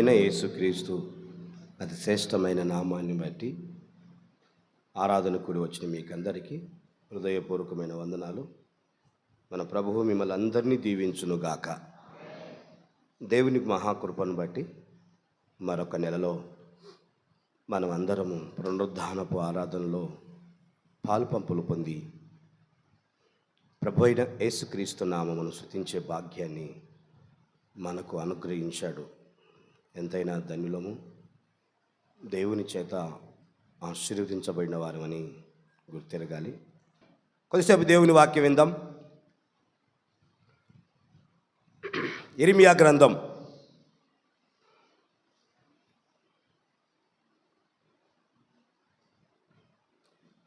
ప్రభువైన యేసుక్రీస్తు అతి శ్రేష్టమైన నామాన్ని బట్టి ఆరాధన కూడి వచ్చిన మీకందరికీ హృదయపూర్వకమైన వందనాలు. మన ప్రభువు మిమ్మల్ని అందరినీ దీవించునుగాక. దేవునికి మహాకృపను బట్టి మరొక నెలలో మనం అందరము పునరుద్ధానపు ఆరాధనలో పాలుపంపులు పొంది ప్రభు అయిన యేసుక్రీస్తు నామమును స్తుతించే భాగ్యాన్ని మనకు అనుగ్రహించాడు. ఎంతైనా ధన్యులము, దేవుని చేత ఆశీర్వదించబడిన వారమని గుర్తెరగాలి. కొద్దిసేపు దేవుని వాక్యం విందాం. ఇర్మియా గ్రంథం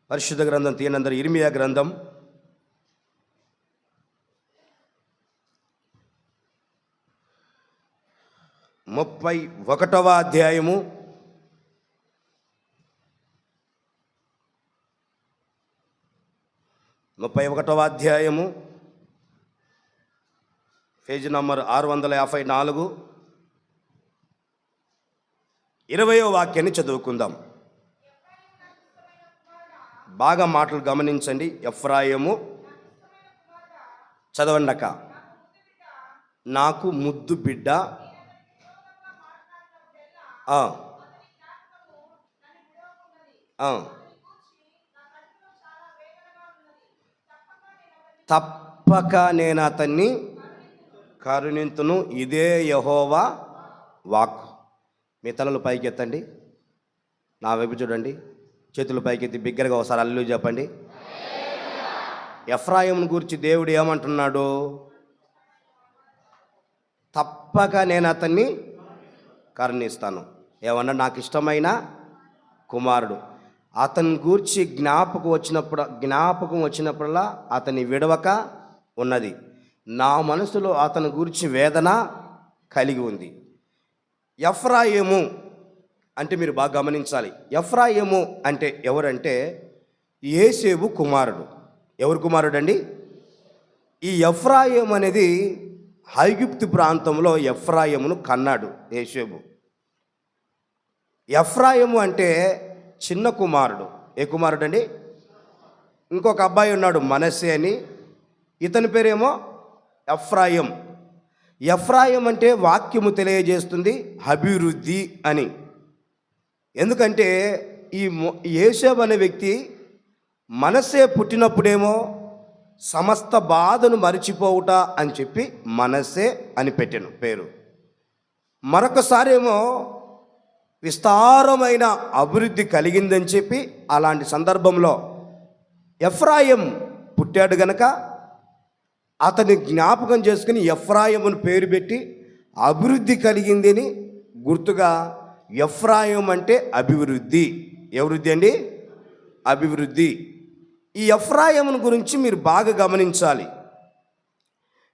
పరిశుద్ధ గ్రంథం తీయనందరూ. ఇర్మియా గ్రంథం 31వ అధ్యాయము 31వ అధ్యాయము పేజీ నంబర్ 654, 20వ వాక్యాన్ని చదువుకుందాం. బాగా మాటలు గమనించండి. ఎఫ్రాయిము చదవండక, నాకు ముద్దు బిడ్డ, తప్పక నేను అతన్ని కరుణింతును. ఇదే యెహోవా వాక్. మీ తలలు పైకి ఎత్తండి, నా వైపు చూడండి, చేతులు పైకెత్తి బిగ్గరగా ఒకసారి హల్లెలూయా చెప్పండి. ఎఫ్రాయిమును గురించి దేవుడు ఏమంటున్నాడు? తప్పక నేను అతన్ని కరుణిస్తాను. ఏమన్నా? నాకు ఇష్టమైన కుమారుడు. అతని గూర్చి జ్ఞాపకం వచ్చినప్పుడల్లా అతని విడవక ఉన్నది. నా మనసులో అతని గూర్చి వేదన కలిగి ఉంది. ఎఫ్రాయిము అంటే మీరు బాగా గమనించాలి. ఎఫ్రాయిము అంటే ఎవరంటే యోసేపు కుమారుడు. ఎవరు కుమారుడు అండి? ఈ ఎఫ్రాయిము అనేది ఐగుప్తు ప్రాంతంలో ఎఫ్రాయిమును కన్నాడు యోసేపు. ఎఫ్రాయిము అంటే చిన్న కుమారుడు. ఏ కుమారుడు అండి? ఇంకొక అబ్బాయి ఉన్నాడు మనస్సే అని, ఇతని పేరేమో ఎఫ్రాయిం. ఎఫ్రాయిం అంటే వాక్యము తెలియజేస్తుంది అభివృద్ధి అని. ఎందుకంటే ఈ యోసేపు అనే వ్యక్తి మనస్సే పుట్టినప్పుడేమో సమస్త బాధను మరిచిపోవుట అని చెప్పి మనస్సే అని పెట్టాను పేరు. మరొకసారి ఏమో విస్తారమైన అభివృద్ధి కలిగిందని చెప్పి, అలాంటి సందర్భంలో ఎఫ్రాయిం పుట్టాడు గనక అతని జ్ఞాపకం చేసుకుని ఎఫ్రాయిమును పేరు పెట్టి అభివృద్ధి కలిగింది అని గుర్తుగా ఎఫ్రాయిం అంటే అభివృద్ధి. ఏ వృద్ధి అండి? అభివృద్ధి. ఈ ఎఫ్రాయిమును గురించి మీరు బాగా గమనించాలి.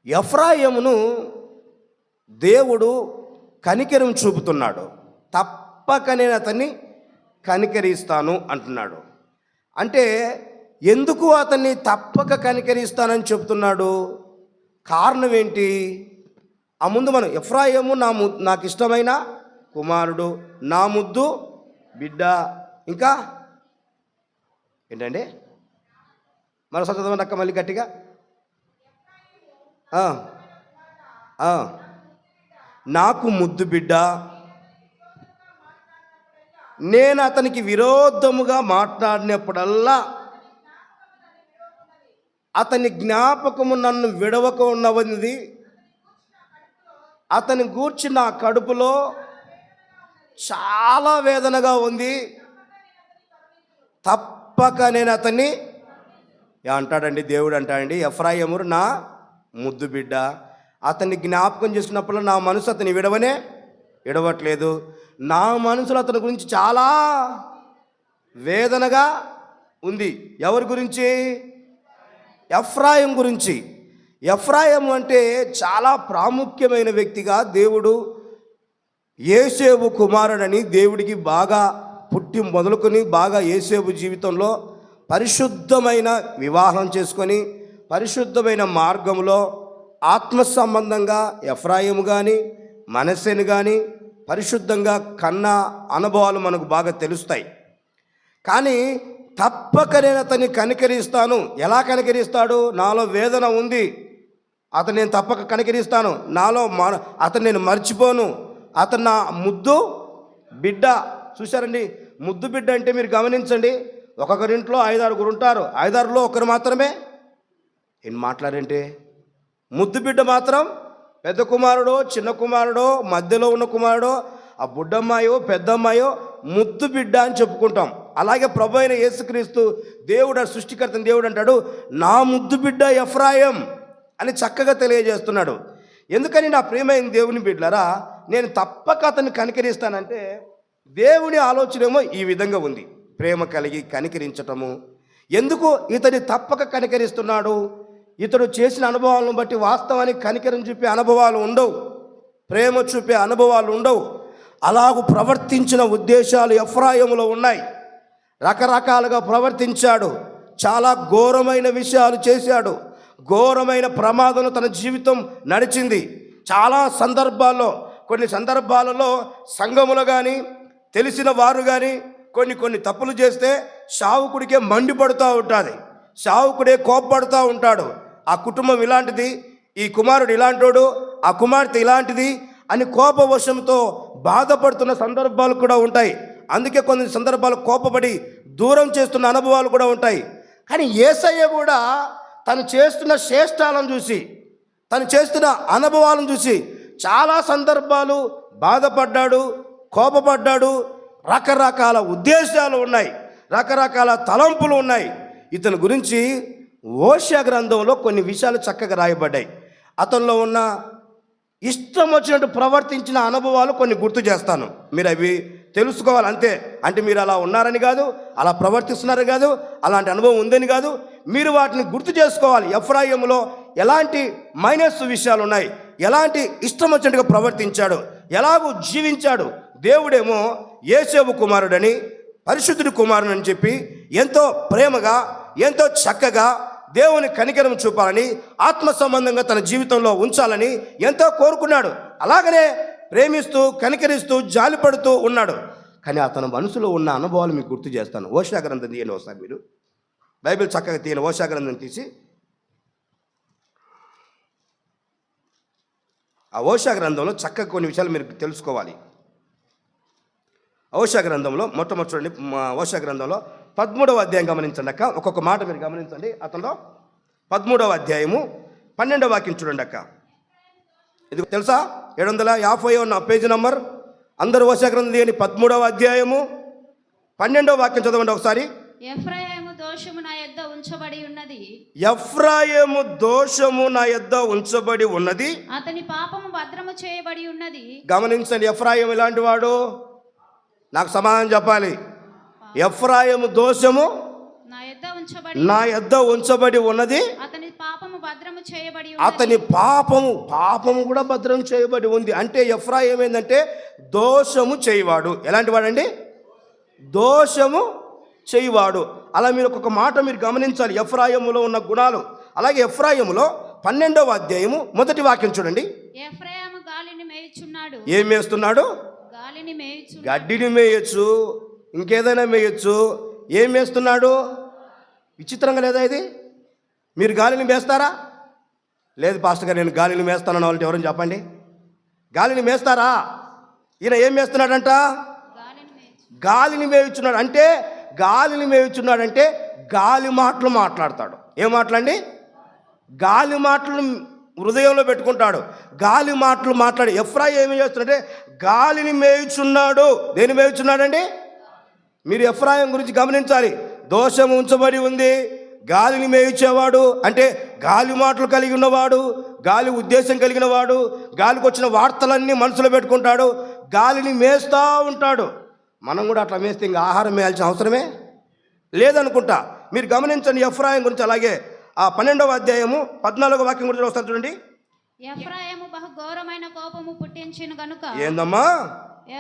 ఎఫ్రాయిమును దేవుడు కనికరం చూపుతున్నాడు. తప్పక నేను అతన్ని కనికరిస్తాను అంటున్నాడు. అంటే ఎందుకు అతన్ని తప్పక కనికరిస్తానని చెప్తున్నాడు? కారణం ఏంటి? ఆ ముందు మనం ఎఫ్రాయిము నాకు ఇష్టమైన కుమారుడు, నా ముద్దు బిడ్డ, ఇంకా ఏంటండి? మరోసారి చదవండి అక్క, మళ్ళీ గట్టిగా. నాకు ముద్దు బిడ్డ, నేను అతనికి విరోధముగా మాట్లాడినప్పుడల్లా అతని జ్ఞాపకము నన్ను విడవక ఉన్నది. అతని గూర్చి నా కడుపులో చాలా వేదనగా ఉంది. తప్పక నేను అతన్ని అంటాడండి దేవుడు. అంటాడండి ఎఫ్రాయిము నా ముద్దు బిడ్డ, అతన్ని జ్ఞాపకం చేసుకున్నప్పుడు నా మనసు అతని విడవట్లేదు. నా మనసులో అతని గురించి చాలా వేదనగా ఉంది. ఎవరి గురించి? ఎఫ్రాయిం గురించి. ఎఫ్రాయిం అంటే చాలా ప్రాముఖ్యమైన వ్యక్తిగా దేవుడు యోసేపు కుమారుడని దేవుడికి బాగా పుట్టి మొదలుకొని బాగా యోసేపు జీవితంలో పరిశుద్ధమైన వివాహం చేసుకొని పరిశుద్ధమైన మార్గంలో ఆత్మ సంబంధంగా ఎఫ్రాయిము కానీ మనస్సేను కానీ పరిశుద్ధంగా కన్న అనుభవాలు మనకు బాగా తెలుస్తాయి. కానీ తప్పక నేను అతన్ని కనికరిస్తాను. ఎలా కనికరిస్తాడు? నాలో వేదన ఉంది, అతను నేను తప్పక కనికరిస్తాను. నాలో అతను నేను మర్చిపోను. అతను నా ముద్దు బిడ్డ. చూశారండి, ముద్దు బిడ్డ అంటే మీరు గమనించండి, ఒక్కొక్కరింట్లో 5-6 ఉంటారు, 5-6లో ఒకరు మాత్రమే ఏం మాట్లాడంటే ముద్దు బిడ్డ మాత్రం పెద్ద కుమారుడో చిన్న కుమారుడో మధ్యలో ఉన్న కుమారుడో ఆ బుడ్డమ్మాయో పెద్దమ్మాయో ముద్దు బిడ్డ అని చెప్పుకుంటాం. అలాగే ప్రభు అయిన యేసుక్రీస్తు దేవుడు, సృష్టికర్త దేవుడు అంటాడు, నా ముద్దు బిడ్డ ఎఫ్రాయిం అని చక్కగా తెలియజేస్తున్నాడు. ఎందుకని నా ప్రియమైన దేవుని బిడ్డలారా, నేను తప్పక అతన్ని కనికరిస్తానంటే దేవుని ఆలోచన ఏమో ఈ విధంగా ఉంది, ప్రేమ కలిగి కనికరించటము. ఎందుకు ఇతని తప్పక కనికరిస్తున్నాడు? ఇతడు చేసిన అనుభవాలను బట్టి వాస్తవానికి కనికరం చూపే అనుభవాలు ఉండవు, ప్రేమ చూపే అనుభవాలు ఉండవు. అలాగూ ప్రవర్తించిన ఉద్దేశాలు ఎఫ్రాయిములో ఉన్నాయి. రకరకాలుగా ప్రవర్తించాడు, చాలా ఘోరమైన విషయాలు చేశాడు, ఘోరమైన ప్రమాదంలో తన జీవితం నడిచింది. చాలా సందర్భాల్లో, కొన్ని సందర్భాలలో సంఘములు కానీ తెలిసిన వారు కానీ కొన్ని తప్పులు చేస్తే శావుకుడికే మండిపడుతూ ఉంటుంది, శావుకుడే కోప్పడుతూ ఉంటాడు. ఆ కుటుంబం ఇలాంటిది, ఈ కుమారుడు ఇలాంటోడు, ఆ కుమార్తె ఇలాంటిది అని కోపవశంతో బాధపడుతున్న సందర్భాలు కూడా ఉంటాయి. అందుకే కొన్ని సందర్భాలు కోపపడి దూరం చేస్తున్న అనుభవాలు కూడా ఉంటాయి. కానీ యేసయ్య కూడా తను చేస్తున్న శ్రేష్టాలను చూసి, తను చేస్తున్న అనుభవాలను చూసి చాలా సందర్భాలు బాధపడ్డాడు, కోపపడ్డాడు. రకరకాల ఉద్దేశాలు ఉన్నాయి, రకరకాల తలంపులు ఉన్నాయి. ఇతని గురించి ఓషియా గ్రంథంలో కొన్ని విషయాలు చక్కగా రాయబడ్డాయి. అతనిలో ఉన్న ఇష్టం వచ్చినట్టు ప్రవర్తించిన అనుభవాలు కొన్ని గుర్తు చేస్తాను, మీరు అవి తెలుసుకోవాలి అంతే. అంటే మీరు అలా ఉన్నారని కాదు, అలా ప్రవర్తిస్తున్నారని కాదు, అలాంటి అనుభవం ఉందని కాదు, మీరు వాటిని గుర్తు చేసుకోవాలి. ఎఫ్రాయిములో ఎలాంటి మైనస్ విషయాలు ఉన్నాయి, ఎలాంటి ఇష్టం వచ్చినట్టుగా ప్రవర్తించాడు, ఎలాగూ జీవించాడు. దేవుడేమో యేసేపు కుమారుడని, పరిశుద్ధుడి కుమారుడు అని చెప్పి ఎంతో ప్రేమగా, ఎంతో చక్కగా దేవుని కనికరం చూపాలని, ఆత్మ సంబంధంగా తన జీవితంలో ఉంచాలని ఎంతో కోరుకున్నాడు. అలాగనే ప్రేమిస్తూ, కనికరిస్తూ, జాలిపడుతూ ఉన్నాడు. కానీ అతని మనసులో ఉన్న అనుభవాలు మీకు గుర్తు చేస్తాను. ఓషియా గ్రంథం తీయండి ఒకసారి, మీరు బైబిల్ చక్కగా తీయండి. ఓషియా గ్రంథం తీసి ఆ ఓషియా గ్రంథంలో చక్కగా కొన్ని విషయాలు మీరు తెలుసుకోవాలి. ఓషియా గ్రంథంలో మొట్టమొదటి చూడండి, ఓషియా గ్రంథంలో 13వ అధ్యాయం గమనించండి అక్క. ఒక్కొక్క మాట మీరు గమనించండి. అతనిలో 13వ అధ్యాయము 12వ వాక్యం చూడండి అక్క. ఇది తెలుసా? 750 ఉన్న పేజీ నంబర్. అందరూ ఓషియా గ్రంథం తీయండి. 13వ అధ్యాయము 12వ వాక్యం చదవండి ఒకసారి. ఎఫ్రాయిము దోషము నా యొద్ద ఉంచబడి ఉన్నది, ఎఫ్రాయిము దోషము నా యొద్ద ఉంచబడి ఉన్నది, అతని పాపము భద్రము చేయబడి ఉన్నది. గమనించండి, ఎఫ్రాయిము ఇలాంటి వాడు? నాకు సమాధానం చెప్పాలి. ఎఫ్రాయిము దోషము నా యొద్ద ఉంచబడి ఉన్నది, అతని పాపము భద్రము చేయబడి, అతని పాపము కూడా భద్రం చేయబడి ఉంది. అంటే ఎఫ్రాయిము ఏంటంటే దోషము చేయవాడు. ఎలాంటి వాడండి? దోషము చేయవాడు. అలా మీరు ఒక్కొక్క మాట మీరు గమనించాలి, ఎఫ్రాయిములో ఉన్న గుణాలు. అలాగే ఎఫ్రాయిములో 12వ అధ్యాయము 1వ వాక్యం చూడండి. ఎఫ్రాయిము గాలిని మేయుచున్నాడు. ఏం మేస్తున్నాడు? గాలిని మేయుచు. గడ్డిని మేయచ్చు, ఇంకేదైనా మేయచ్చు. ఏం మేస్తున్నాడు? విచిత్రంగా లేదా ఇది? మీరు గాలిని మేస్తారా? లేదు పాస్టర్ గారు, నేను గాలిని మేస్తానన్న వాళ్ళకి ఎవరైనా చెప్పండి. గాలిని మేస్తారా? ఈయన ఏం మేస్తున్నాడంట? గాలిని మేయుచున్నాడు. అంటే గాలిని మేయుచున్నాడంటే గాలి మాటలు మాట్లాడతాడు. ఏం మాటలండి? గాలి మాటలు హృదయంలో పెట్టుకుంటాడు, గాలి మాటలు మాట్లాడి. ఎఫ్రాయిము ఏమి చేస్తున్నాడంటే గాలిని మేయుచున్నాడు. దేని మేయుచున్నాడండి? మీరు ఎఫ్రాయిము గురించి గమనించాలి. దోషం ఉంచబడి ఉంది, గాలిని మేయుచేవాడు అంటే గాలి మాటలు కలిగి ఉన్నవాడు, గాలి ఉద్దేశం కలిగిన వాడు, గాలికి వచ్చిన వార్తలన్నీ మనసులో పెట్టుకుంటాడు, గాలిని మేస్తూ ఉంటాడు. మనం కూడా అట్లా మేస్తే ఇంకా ఆహారం మేయాల్సిన అవసరమే లేదనుకుంటా. మీరు గమనించండి ఎఫ్రాయిము గురించి. అలాగే ఆ 12వ అధ్యాయము 14వ వాక్యం గురించి వస్తారు చూడండి. ఎఫ్రాయిము బహు ఘోరమైన కోపము పుట్టించెను గనుక. ఏందమ్మా?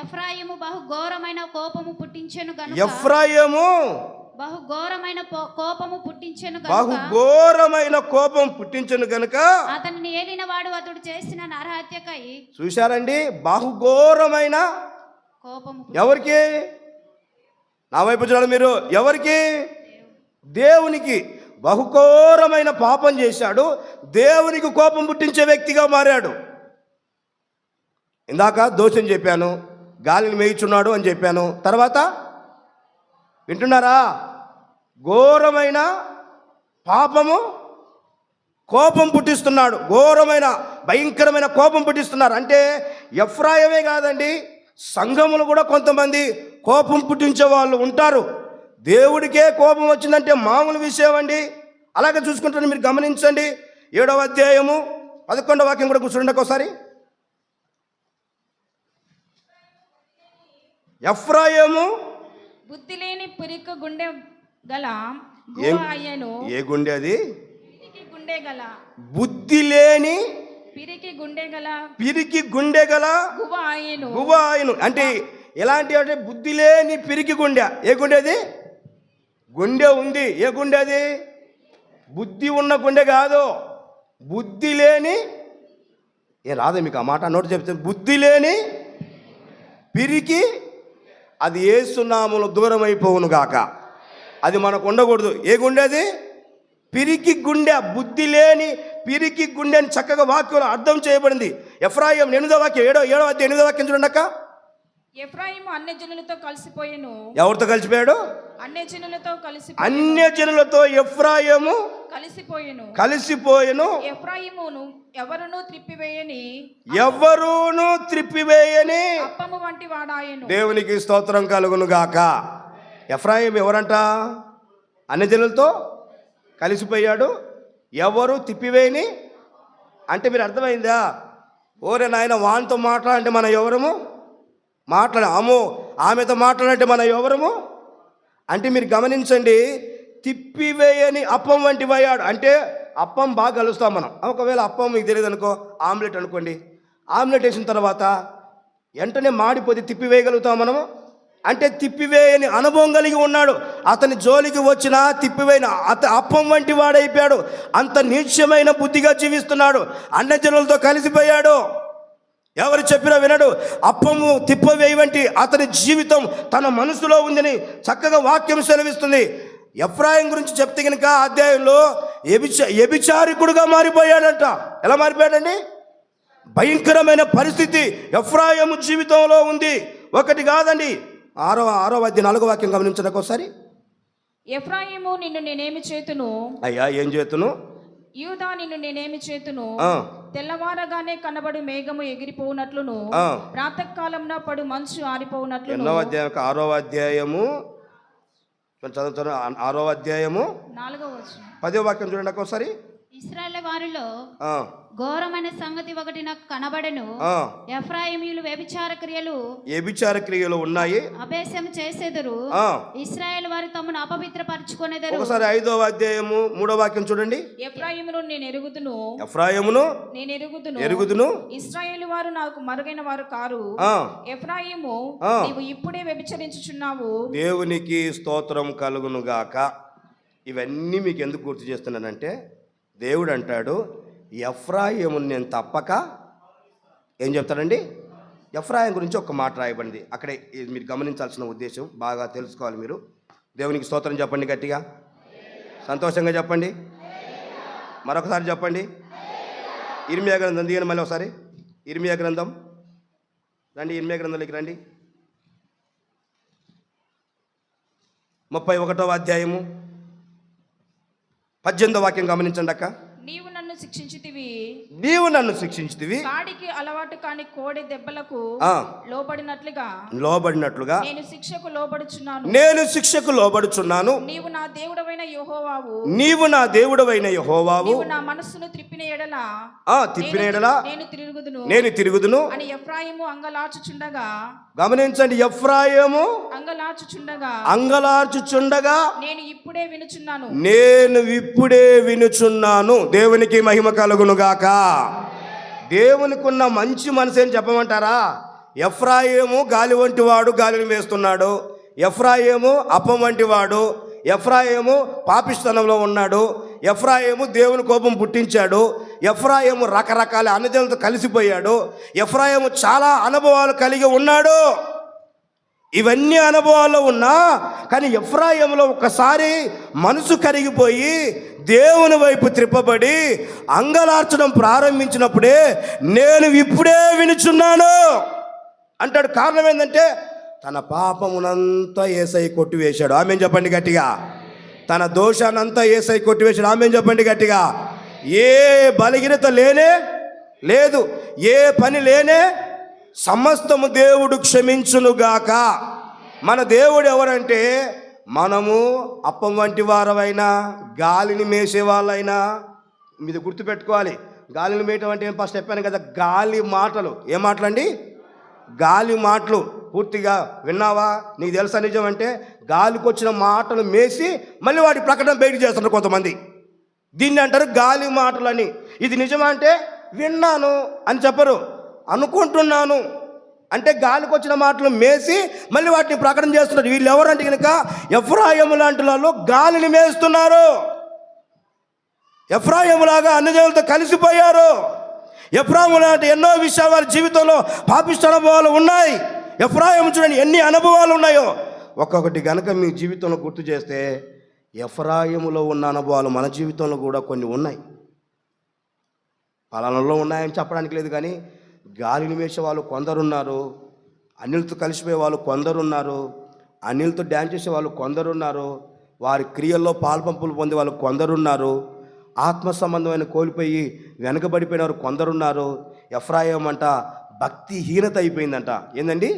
ఎఫ్రాయిము బహు ఘోరమైన కోపము పుట్టించెను గనుక. ఎఫ్రాయిము కోపము పుట్టించెను బహు గనుక ఘోరమైన కోపం పుట్టించను గనుక అతనిని ఏలిన వాడు అతడు చేసిన నరహత్యకై చూశారండి, బహుఘోరమైన కోపము ఎవరికి? నా వైపు చూడండి మీరు, ఎవరికి? దేవునికి. బహుఘోరమైన పాపం చేశాడు, దేవునికి కోపం పుట్టించే వ్యక్తిగా మారాడు. ఇందాక దోషం చెప్పాను, గాలిని మేయిచున్నాడు అని చెప్పాను. తర్వాత వింటున్నారా? ఘోరమైన పాపము కోపం పుట్టిస్తున్నాడు, ఘోరమైన భయంకరమైన కోపం పుట్టిస్తున్నారు. అంటే ఎఫ్రాయిమే కాదండి, సంఘములు కూడా కొంతమంది కోపం పుట్టించే వాళ్ళు ఉంటారు. దేవుడికే కోపం వచ్చిందంటే మామూలు విషయం అండి. అలాగే చూసుకుంటాను, మీరు గమనించండి. 7వ అధ్యాయము 11వ వాక్యం కూడా కూర్చోండి ఒకసారి. ఎఫ్రాయిము బుద్ధి లేని పిరికి గుండె గల గువ అయ్యెను. ఏ గుండె అది? పిరికి గుండె గల బుద్ధి లేని పిరికి గుండె గల గువ అయ్యెను. ఆయను. అంటే ఎలాంటి అంటే బుద్ధి లేని పిరికి గుండె. ఏ గుండె అది? గుండె ఉంది. ఏ గుండె అది? బుద్ధి ఉన్న గుండె కాదు, బుద్ధి లేని. ఏ రాదే మీకు ఆ మాట? నోటి చెప్తాను. బుద్ధి లేని పిరికి, అది యేసునామములో దూరం అయిపోవును గాక. అది మనకు ఉండకూడదు. ఏ గుండె అది? పిరికి గుండె. బుద్ధి లేని పిరికి గుండె అని చక్కగా వాక్యంలో అర్థం చేయబడింది. ఎఫ్రాయిం 8వ వాక్యం, 7వ అధ్యాయం 8వ వాక్యం చూడండి అక్క. ఎఫ్రాయిము అన్యజనులతో కలిసిపోయెను. ఎవరితో కలిసిపోయాడు? అన్యజనులతో ఎఫ్రాయిము కలిసిపోయెను. ఎఫ్రాయిమును ఎవరును త్రిప్పివేయని అప్పము వంటి వాడాయెను. దేవునికి స్తోత్రం కలుగును గాక. ఎఫ్రాయిం ఎవరంట? అన్యజనులతో కలిసిపోయాడు, ఎవరు తిప్పివేయని. అంటే మీరు అర్థమైందా? ఓరే నాయన, వానితో మాట్లాడంటే మనం ఎవరము? అమ్మో ఆమెతో మాట్లాడంటే మనం ఎవరము? అంటే మీరు గమనించండి, తిప్పివేయని అప్పం వంటి పోయాడు. అంటే అప్పం బాగా కలుస్తాం మనం. ఒకవేళ అప్పం మీకు తెలియదు అనుకో, ఆమ్లెట్ అనుకోండి. ఆమ్లెట్ వేసిన తర్వాత వెంటనే మాడిపోతే తిప్పివేయగలుగుతాం మనము. అంటే తిప్పివేయని అనుభవం కలిగి ఉన్నాడు. అతని జోలికి వచ్చిన తిప్పివేయని అప్పం వంటి వాడైపోయాడు. అంత నీచమైన బుద్ధిగా జీవిస్తున్నాడు. అన్యజనులతో కలిసిపోయాడు. ఎవరు చెప్పినా వినడు. అప్పము తిప్పవేయి వంటి అతని జీవితం తన మనసులో ఉందని చక్కగా వాక్యం సెలవిస్తుంది. ఎఫ్రాయిం గురించి చెప్తే కనుక అధ్యాయంలో వ్యభిచారికుడుగా మారిపోయాడంట. ఎలా మారిపోయాడండి? భయంకరమైన పరిస్థితి ఎఫ్రాయిము జీవితంలో ఉంది. ఒకటి కాదండి, 6వ అధ్యాయం 4వ వాక్యం గమనించడానికి ఒకసారి. ఎఫ్రాయిము నిన్ను నేనేమి చేతును? అయ్యా ఏం చేతును? యూదా నిన్ను నేనేమి చేతును? తెల్లవారగానే కనబడు మేఘము ఎగిరిపోవునట్లును, ప్రాతకాలంన పడు మంచు ఆరిపోవునట్లును. 6వ అధ్యాయము చదువుతాను. 6వ అధ్యాయము 4వ వచనం 10వ వాక్యం చూడండి ఒకసారి. ఇశ్రాయేలు వారిలో ఘోరమైన సంగతి ఒకటి నాకు కనబడెను. ఎఫ్రాయిమీయులు వ్యభిచార క్రియలు ఉన్నాయి, అభేసం చేసేదరు. ఇశ్రాయేలు వారు తమను అపవిత్రపరచుకొనేదరు. ఒకసారి 5వ అధ్యాయము 3వ వాక్యం చూడండి. ఎఫ్రాయిమును నేను ఎరుగుదును, ఇశ్రాయేలు వారు నాకు మరుగైన వారు కారు. ఎఫ్రాయిము, నీవు ఇప్పుడే వ్యభిచరించుచున్నావు. దేవునికి స్తోత్రం కలుగును గాక. ఇవన్నీ మీకు ఎందుకు గుర్తు చేస్తున్నానంటే, దేవుడు అంటాడు, ఎఫ్రాయిమును నేను తప్పక ఏం చెప్తాడండి? ఎఫ్రాయిం గురించి ఒక మాట రాయబడింది అక్కడే. మీరు గమనించాల్సిన ఉద్దేశం బాగా తెలుసుకోవాలి మీరు. దేవునికి స్తోత్రం చెప్పండి, గట్టిగా సంతోషంగా చెప్పండి, మరొకసారి చెప్పండి. ఇర్మియా గ్రంథం దిగండి మళ్ళీ ఒకసారి. ఇర్మియా గ్రంథం రండి, ఇర్మియా గ్రంథంలోకి రండి. 31వ అధ్యాయము 18వ వాక్యం గమనించండి అక్క. నీవు నన్ను శిక్షించితివి, కాడికి అలవాటు కాని కోడి దెబ్బలకు లోబడినట్లుగా నేను శిక్షకు లోబడుచున్నాను. నీవు నా దేవుడవైన యెహోవావు, నా మనస్సును త్రిప్పిన ఎడల నేను తిరుగుదును అని ఎఫ్రాయిము అంగలార్చుచుండగా. గమనించండి, ఎఫ్రాయిము అంగలార్చుచుండగా నేను ఇప్పుడే వినుచున్నాను. దేవునికి మహిమ కలుగును గాక. దేవునికి ఉన్న మంచి మనసు ఏం చెప్పమంటారా? ఎఫ్రాయిము గాలి వంటి వాడు, గాలిని వేస్తున్నాడు. ఎఫ్రాయిము అప్పం వంటి వాడు. ఎఫ్రాయిము పాపిస్తనంలో ఉన్నాడు, ఎఫ్రాయిము దేవుని కోపం పుట్టించాడు, ఎఫ్రాయిము రకరకాల అన్నజనులతో కలిసిపోయాడు, ఎఫ్రాయిము చాలా అనుభవాలు కలిగి ఉన్నాడు. ఇవన్నీ అనుభవాల్లో ఉన్నా కానీ ఎఫ్రాయిములో ఒక్కసారి మనసు కరిగిపోయి దేవుని వైపు త్రిప్పబడి అంగలార్చడం ప్రారంభించినప్పుడే నేను ఇప్పుడే వినుచున్నాను అంటాడు. కారణం ఏంటంటే తన పాపమునంతా యేసయ్య కొట్టివేశాడు. ఆమేన్ చెప్పండి గట్టిగా. తన దోషానంతా యేసయ్య కొట్టివేశాడు. ఆమేన్ చెప్పండి గట్టిగా. ఏ బలహీనత లేనే లేదు, ఏ పని లేనే, సమస్తము దేవుడు క్షమించునుగాక. మన దేవుడు ఎవరంటే మనము అప్పం వంటి వారమైనా, గాలిని మేసే వాళ్ళైనా, మీరు గుర్తుపెట్టుకోవాలి. గాలిని మేయటం అంటే ఫస్ట్ చెప్పాను కదా, గాలి మాటలు. ఏ మాటలండి? గాలి మాటలు. పూర్తిగా విన్నావా? నీకు తెలుసా నిజం అంటే? గాలికి వచ్చిన మాటలు మేసి మళ్ళీ వాటి ప్రకటన బయట చేస్తున్నారు కొంతమంది. దీన్ని అంటారు గాలి మాటలని. ఇది నిజమా అంటే విన్నాను అని చెప్పరు, అనుకుంటున్నాను అంటే గాలికి వచ్చిన మాటలు మేసి మళ్ళీ వాటిని ప్రకటన చేస్తున్నారు. వీళ్ళు ఎవరంటే కనుక ఎఫ్రాయిము లాంటి వాళ్ళు గాలిని మేస్తున్నారు. ఎఫ్రాయిములాగా అన్నజనులతో కలిసిపోయారు. ఎఫ్రాయిము లాంటి ఎన్నో విషయాలు వారి జీవితంలో పాపిష్ట అనుభవాలు ఉన్నాయి. ఎఫ్రాయిము చూడండి ఎన్ని అనుభవాలు ఉన్నాయో. ఒక్కొక్కటి కనుక మీ జీవితంలో గుర్తు చేస్తే ఎఫ్రాయిములో ఉన్న అనుభవాలు మన జీవితంలో కూడా కొన్ని ఉన్నాయి. పలానాలో ఉన్నాయని చెప్పడానికి లేదు, కానీ గాలిని మేసే వాళ్ళు కొందరున్నారు, అనిల్తో కలిసిపోయే వాళ్ళు కొందరున్నారు, అనిల్తో డ్యాన్స్ చేసే వాళ్ళు కొందరున్నారు, వారి క్రియల్లో పాల్పంపులు పొందే వాళ్ళు కొందరున్నారు, ఆత్మ సంబంధమైన కోల్పోయి వెనకబడిపోయిన వారు కొందరున్నారు. ఎఫ్రాయిం అంట భక్తిహీనత అయిపోయిందంట. ఏందండి?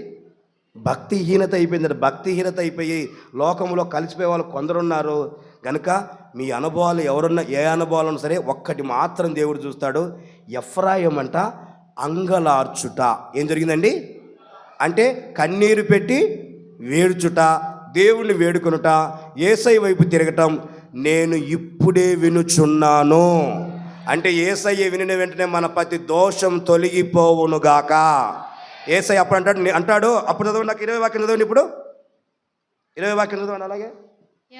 భక్తిహీనత అయిపోయిందంట. భక్తిహీనత అయిపోయి లోకంలో కలిసిపోయే వాళ్ళు కొందరున్నారు. కనుక మీ అనుభవాలు ఎవరున్నా, ఏ అనుభవాలు ఉన్నా సరే ఒక్కటి మాత్రం దేవుడు చూస్తాడు. ఎఫ్రాయిం అంట అంగలార్చుట. ఏం జరిగిందండి అంటే కన్నీరు పెట్టి వేడుచుట, దేవుణ్ణి వేడుకొనుట, యేసయ్య వైపు తిరగటం. నేను ఇప్పుడే వినుచున్నాను అంటే యేసయ్య వినిన వెంటనే మన ప్రతి దోషం తొలగిపోవునుగాక. యేసయ్య అప్పుడు అంటాడు అప్పుడు చదవండి, నాకు 20 వాక్యం చదవండి. ఇప్పుడు 20 వాక్యం చదవండి. అలాగే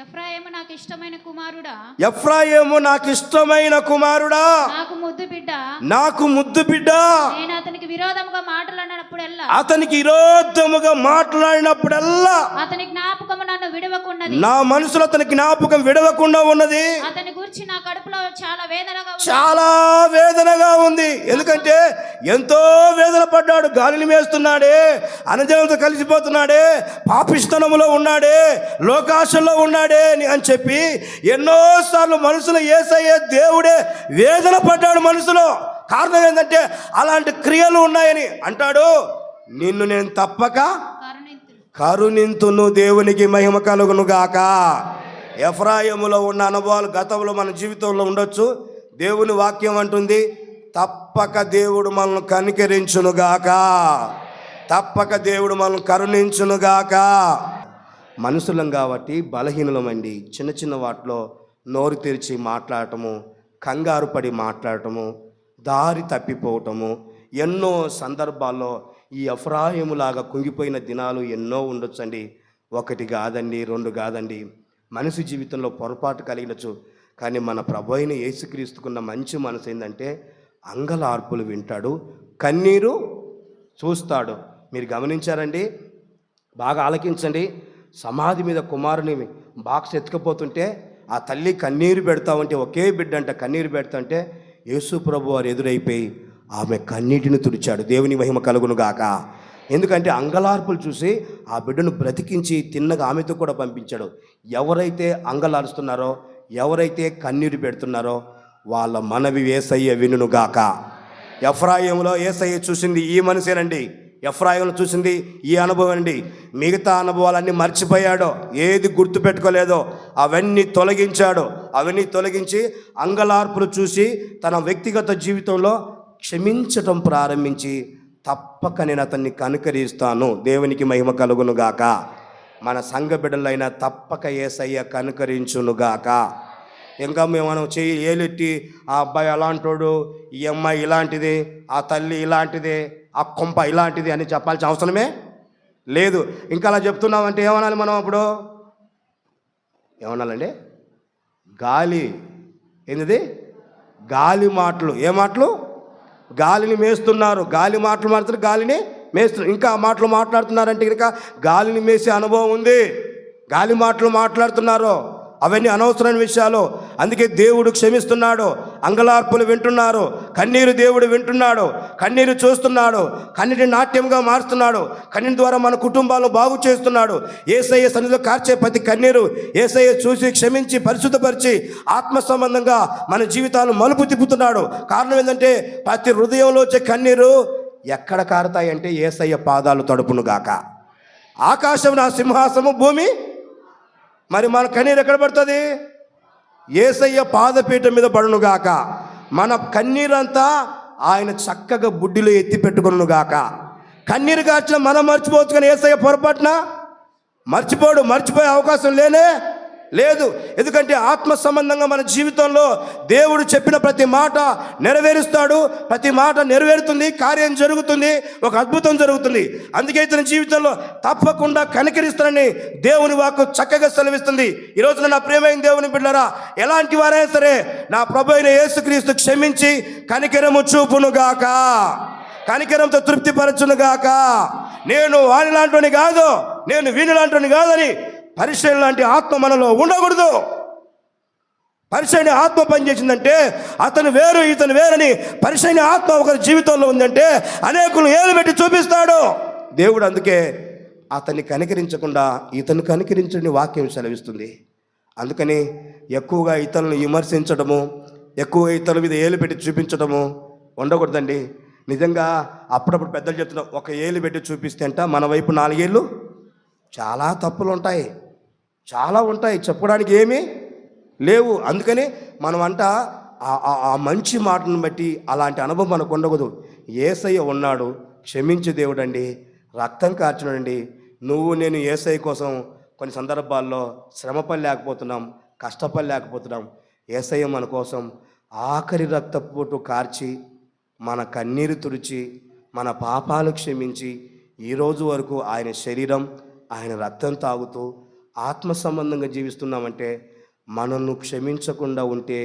ఎఫ్రాయిము నాకు ఇష్టమైన కుమారుడా, ఎఫ్రాయిము నాకు ఇష్టమైన కుమారుడా, నాకు ముద్దు బిడ్డ, నాకు ముద్దు బిడ్డ. నేను అతనికి విరోధముగా మాట్లాడినప్పుడల్లా, అతనికి విరోధముగా మాట్లాడినప్పుడల్లా అతని జ్ఞాపకము నన్ను విడవకున్నది. నా మనసులో అతని జ్ఞాపకం విడవకుండా ఉన్నది. అతని గురించి నా కడుపులో చాలా వేదనగా ఉంది. చాలా వేదనగా ఉంది. ఎందుకంటే ఎంతో వేదన పడ్డాడు. గాలిని మేస్తున్నాడే, అనజనులతో కలిసిపోతున్నాడే, పాపిష్టనములో ఉన్నాడే, లోకాశల్లో ఉన్నాడే అని చెప్పి ఎన్నోసార్లు మనసులో యేసయ్య దేవుడే వేదన పడ్డాడు మనసులో. కారణం ఏంటంటే అలాంటి క్రియలు ఉన్నాయని అంటాడు. నిన్ను నేను తప్పక కరుణింతును, దేవునికి మహిమ కలుగును గాక. ఎఫ్రాయిములో ఉన్న అనుభవాలు గతంలో మన జీవితంలో ఉండొచ్చు. దేవుని వాక్యం అంటుంది తప్పక దేవుడు మనల్ని కనికరించునుగాక, తప్పక దేవుడు మనల్ని కరుణించునుగాక. మనుషులం కాబట్టి బలహీనులమండి. చిన్న చిన్న వాటిలో నోరు తెరిచి మాట్లాడటము, కంగారు పడి మాట్లాడటము, దారి తప్పిపోవటము, ఎన్నో సందర్భాల్లో ఈ ఎఫ్రాయిములాగా కుంగిపోయిన దినాలు ఎన్నో ఉండొచ్చండి. ఒకటి కాదండి, రెండు కాదండి. మనిషి జీవితంలో పొరపాటు కలిగినచ్చు, కానీ మన ప్రభు అయిన యేసుక్రీస్తుకున్న మంచి మనసు ఏంటంటే అంగలార్పులు వింటాడు, కన్నీరు చూస్తాడు. మీరు గమనించారండి? బాగా ఆలకించండి. సమాధి మీద కుమారుని బాక్స్ ఎత్తుకపోతుంటే ఆ తల్లి కన్నీరు పెడతా ఉంటే, ఒకే బిడ్డ అంట కన్నీరు పెడతా ఉంటే యేసు ప్రభు వారు ఎదురైపోయి ఆమె కన్నీటిని తుడిచాడు. దేవుని మహిమ కలుగును గాక. ఎందుకంటే అంగలార్పులు చూసి ఆ బిడ్డను బ్రతికించి తిన్నగా ఆమెతో కూడా పంపించాడు. ఎవరైతే అంగలారుస్తున్నారో, ఎవరైతే కన్నీరు పెడుతున్నారో వాళ్ళ మనవి యేసయ్య వినుగాక. ఎఫ్రాయిములో యేసయ్య చూసింది ఈ మనిషేనండి. ఎఫ్రాయిమును చూసింది ఈ అనుభవం అండి. మిగతా అనుభవాలన్నీ మర్చిపోయాడో, ఏది గుర్తు పెట్టుకోలేదో అవన్నీ తొలగించాడు. అవన్నీ తొలగించి అంగలార్పులు చూసి తన వ్యక్తిగత జీవితంలో క్షమించటం ప్రారంభించి తప్పక నేను అతన్ని కనుకరిస్తాను. దేవునికి మహిమ కలుగునుగాక. మన సంఘ బిడ్డలైనా తప్పక యేసయ్య కనుకరించునుగాక. ఇంకా మనం చెయ్యి ఏలెట్టి ఆ అబ్బాయి అలాంటోడు, ఈ అమ్మాయి ఇలాంటిది, ఆ తల్లి ఇలాంటిదే, ఆ కొంప ఇలాంటిది అని చెప్పాల్సిన అవసరమే లేదు. ఇంకా అలా చెప్తున్నామంటే ఏమనాలి మనం? అప్పుడు ఏమన్నాలండి? గాలి. ఏంటిది? గాలి మాటలు. ఏ మాటలు? గాలిని మేస్తున్నారు. గాలి మాటలు మాట్లాడుతున్నారు, గాలిని మేస్తున్నారు. ఇంకా మాటలు మాట్లాడుతున్నారంటే కనుక గాలిని మేసే అనుభవం ఉంది. గాలి మాటలు మాట్లాడుతున్నారు, అవన్నీ అనవసరమైన విషయాలు. అందుకే దేవుడు క్షమిస్తున్నాడు. అంగలార్పులు వింటున్నారు, కన్నీరు దేవుడు వింటున్నాడు, కన్నీరు చూస్తున్నాడు, కన్నీటి నాట్యంగా మారుస్తున్నాడు. కన్నీటి ద్వారా మన కుటుంబాలను బాగు చేస్తున్నాడు. యేసయ్య సన్నిధిలో కార్చే ప్రతి కన్నీరు యేసయ్య చూసి క్షమించి పరిశుద్ధపరిచి ఆత్మ సంబంధంగా మన జీవితాలను మలుపు తిప్పుతున్నాడు. కారణం ఏంటంటే ప్రతి హృదయంలో వచ్చే కన్నీరు ఎక్కడ కారుతాయంటే యేసయ్య పాదాలు తడుపును గాక. ఆకాశం నా సింహాసము, భూమి మరి మన కన్నీరు ఎక్కడ పడుతుంది? యేసయ్య పాదపీఠం మీద పడునుగాక. మన కన్నీరంతా ఆయన చక్కగా బుడ్డిలో ఎత్తి పెట్టుకునుగాక. కన్నీరు కార్చిన మనం మర్చిపోవచ్చు, కానీ యేసయ్య పొరపాటున మర్చిపోడు. మర్చిపోయే అవకాశం లేదు. ఎందుకంటే ఆత్మ సంబంధంగా మన జీవితంలో దేవుడు చెప్పిన ప్రతి మాట నెరవేరుస్తాడు. ప్రతి మాట నెరవేరుతుంది, కార్యం జరుగుతుంది, ఒక అద్భుతం జరుగుతుంది. అందుకే ఇతని జీవితంలో తప్పకుండా కనికరిస్తానని దేవుని వాక్కు చక్కగా సెలవిస్తుంది. ఈరోజు నా ప్రియమైన దేవుని బిడ్డలారా, ఎలాంటి వారైనా సరే నా ప్రభు అయిన యేసుక్రీస్తు క్షమించి కనికరము చూపునుగాక, కనికరంతో తృప్తిపరచునుగాక. నేను వాని లాంటిని కాదు, నేను వీని లాంటిని కాదని పరిచయం లాంటి ఆత్మ మనలో ఉండకూడదు. పరిచయం ఆత్మ పనిచేసిందంటే అతను వేరు ఇతను వేరని పరిచయం ఆత్మ ఒకరి జీవితంలో ఉందంటే అనేకులు ఏలు పెట్టి చూపిస్తాడు దేవుడు. అందుకే అతన్ని కనికరించకుండా ఇతను కనికరించని వాక్యం సెలవిస్తుంది. అందుకని ఎక్కువగా ఇతరులను విమర్శించడము, ఎక్కువగా ఇతరుల మీద ఏలు పెట్టి చూపించడము ఉండకూడదండి. నిజంగా అప్పుడప్పుడు పెద్దలు చెప్తున్నా, ఒక ఏలు పెట్టి చూపిస్తే అంట మన వైపు 4 ఏళ్ళు చాలా తప్పులు ఉంటాయి, చాలా ఉంటాయి, చెప్పడానికి ఏమీ లేవు. అందుకని మనం అంట ఆ మంచి మాటను బట్టి అలాంటి అనుభవం మనకు ఉండకూడదు. యేసయ్య ఉన్నాడు, క్షమించే దేవుడండి, రక్తం కార్చినాడండి. నువ్వు నేను యేసయ్య కోసం కొన్ని సందర్భాల్లో శ్రమపడలేకపోతున్నాం, కష్టపడలేకపోతున్నాం. యేసయ్య మన కోసం ఆఖరి రక్తపోటు కార్చి మన కన్నీరు తుడిచి మన పాపాలు క్షమించి ఈరోజు వరకు ఆయన శరీరం ఆయన రక్తం తాగుతూ ఆత్మ సంబంధంగా జీవిస్తున్నామంటే మనల్ని క్షమించకుండా ఉంటే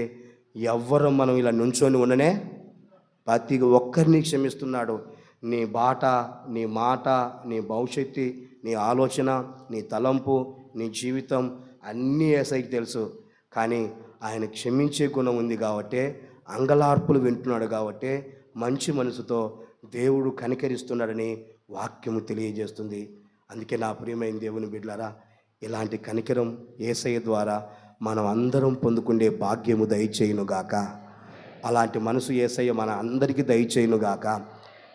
ఎవ్వరం మనం ఇలా నుంచొని ఉండనే ప్రతి ఒక్కరిని క్షమిస్తున్నాడు. నీ బాట, నీ మాట, నీ భవిష్యత్తు, నీ ఆలోచన, నీ తలంపు, నీ జీవితం అన్నీ యేసయ్యకి తెలుసు. కానీ ఆయన క్షమించే గుణం ఉంది కాబట్టి, అంగలార్పులు వింటున్నాడు కాబట్టి మంచి మనసుతో దేవుడు కనికరిస్తున్నాడని వాక్యము తెలియజేస్తుంది. అందుకే నా ప్రియమైన దేవుని బిడ్డలారా, ఇలాంటి కనికరం యేసయ్య ద్వారా మనం అందరం పొందుకునే భాగ్యము దయచేయునుగాక. అలాంటి మనసు యేసయ్య మన అందరికీ దయచేయునుగాక.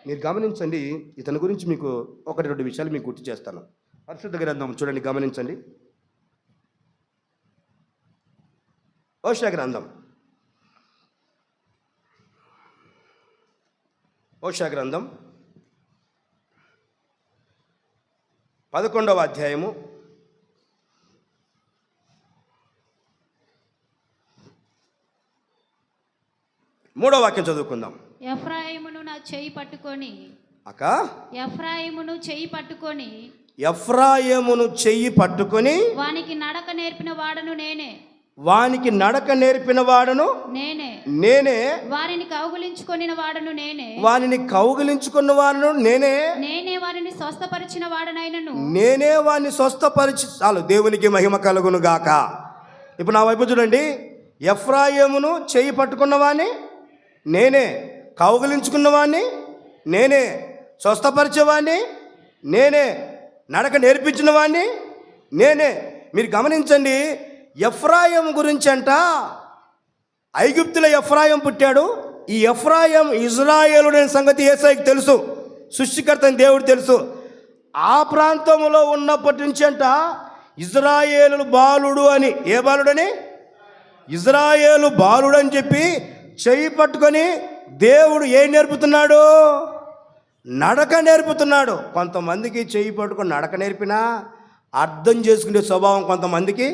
మీరు గమనించండి, ఇతని గురించి మీకు 1-2 విషయాలు మీకు గుర్తు చేస్తాను. పరిశుద్ధ గ్రంథం చూడండి, గమనించండి. హోషేయ గ్రంథం 11వ అధ్యాయము 3వ వాక్యం చదువుకుందాం. ఎఫ్రాయిమును నా చెయ్యి పట్టుకొని ఎఫ్రాయిమును చెయ్యి పట్టుకొని వానికి నడక నేర్పిన వాడను నేనే వారిని కౌగిలించుకున్న వాడను నేనే వారిని స్వస్థపరిచిన వాడనైనను నేనే వారిని స్వస్థపరిచి. చాలు, దేవునికి మహిమ కలుగును గాక. ఇప్పుడు నా వైపు చూడండి. ఎఫ్రాయిమును చెయ్యి పట్టుకున్నవాడిని నేనే, కౌగిలించుకున్నవాడిని నేనే, స్వస్థపరిచేవాడిని నేనే, నడక నేర్పించిన వాడిని నేనే. మీరు గమనించండి, ఎఫ్రాయిం గురించి అంట, ఐగుప్తులో ఎఫ్రాయిం పుట్టాడు. ఈ ఎఫ్రాయిం ఇజ్రాయేలుడైన సంగతి యేసయ్యకి తెలుసు, సృష్టికర్త అని దేవుడు తెలుసు. ఆ ప్రాంతంలో ఉన్నప్పటి నుంచి అంట ఇజ్రాయేలు బాలుడు అని, ఏ బాలుడని? ఇజ్రాయేలు బాలుడు అని చెప్పి చెయ్యి పట్టుకొని దేవుడు ఏం నేర్పుతున్నాడు? నడక నేర్పుతున్నాడు. కొంతమందికి చెయ్యి పట్టుకొని నడక నేర్పినా అర్థం చేసుకునే స్వభావం కొంతమందికి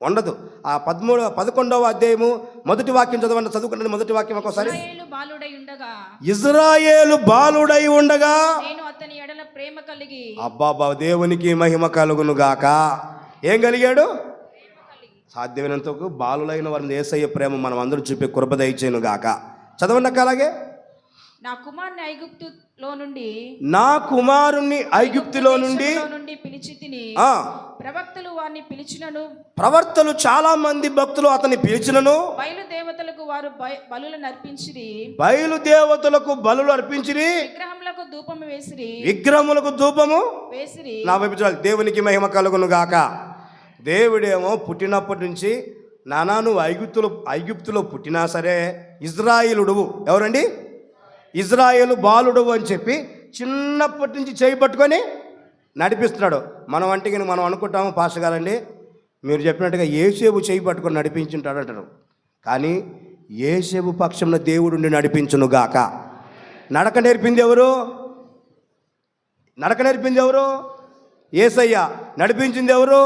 ఉండదు. ఆ 11వ అధ్యాయము 1వ వాక్యం చదువుకుంటే 1వ వాక్యం ఒకసారి. ఇజ్రాయేలు బాలుడై ఉండగా నేను అతని ఎడల ప్రేమ కలిగి. అబ్బాబా, దేవునికి మహిమ కలుగును గాక. ఏం కలిగాడు? సాధ్యమైనంతకు బాలులైన వారిని యేసయ్య ప్రేమ మనం అందరూ చూపే కృప దయచేయును గాక. చదవండి అక్క అలాగే. నా కుమారుని ఐగుప్తులో నుండి నా కుమారుణ్ణి ఐగుప్తులో నుండి పిలిచి తిని ఆ ప్రవక్తలు వారిని పిలిచినను ప్రవర్తలు చాలా మంది భక్తులు అతన్ని పిలిచినను బయలుదేవతలకు వారు బలులను అర్పించిరి. బయలుదేవతలకు బలులు అర్పించిరి. విగ్రహములకు ధూపము వేసిరి. విగ్రహములకు ధూపము వేసిరి. నా వైపు చూడాలి. దేవునికి మహిమ కలుగును గాక. దేవుడేమో పుట్టినప్పటి నుంచి నానా నువ్వు ఐగుప్తులో పుట్టినా సరే ఇజ్రాయేలుడువు. ఎవరండి? ఇజ్రాయేలు బాలుడు అని చెప్పి చిన్నప్పటి నుంచి చేయి పట్టుకొని నడిపిస్తున్నాడు. మనం అంటే మనం అనుకుంటాము పాస్టర్ గారండి మీరు చెప్పినట్టుగా యేసేపు చేయి పట్టుకొని నడిపించుంటాడు అంటారు. కానీ యేసేపు పక్షంలో దేవుడిని నడిపించును గాక. నడక నేర్పింది ఎవరు? నడక నేర్పింది ఎవరు? యేసయ్య. నడిపించింది ఎవరు?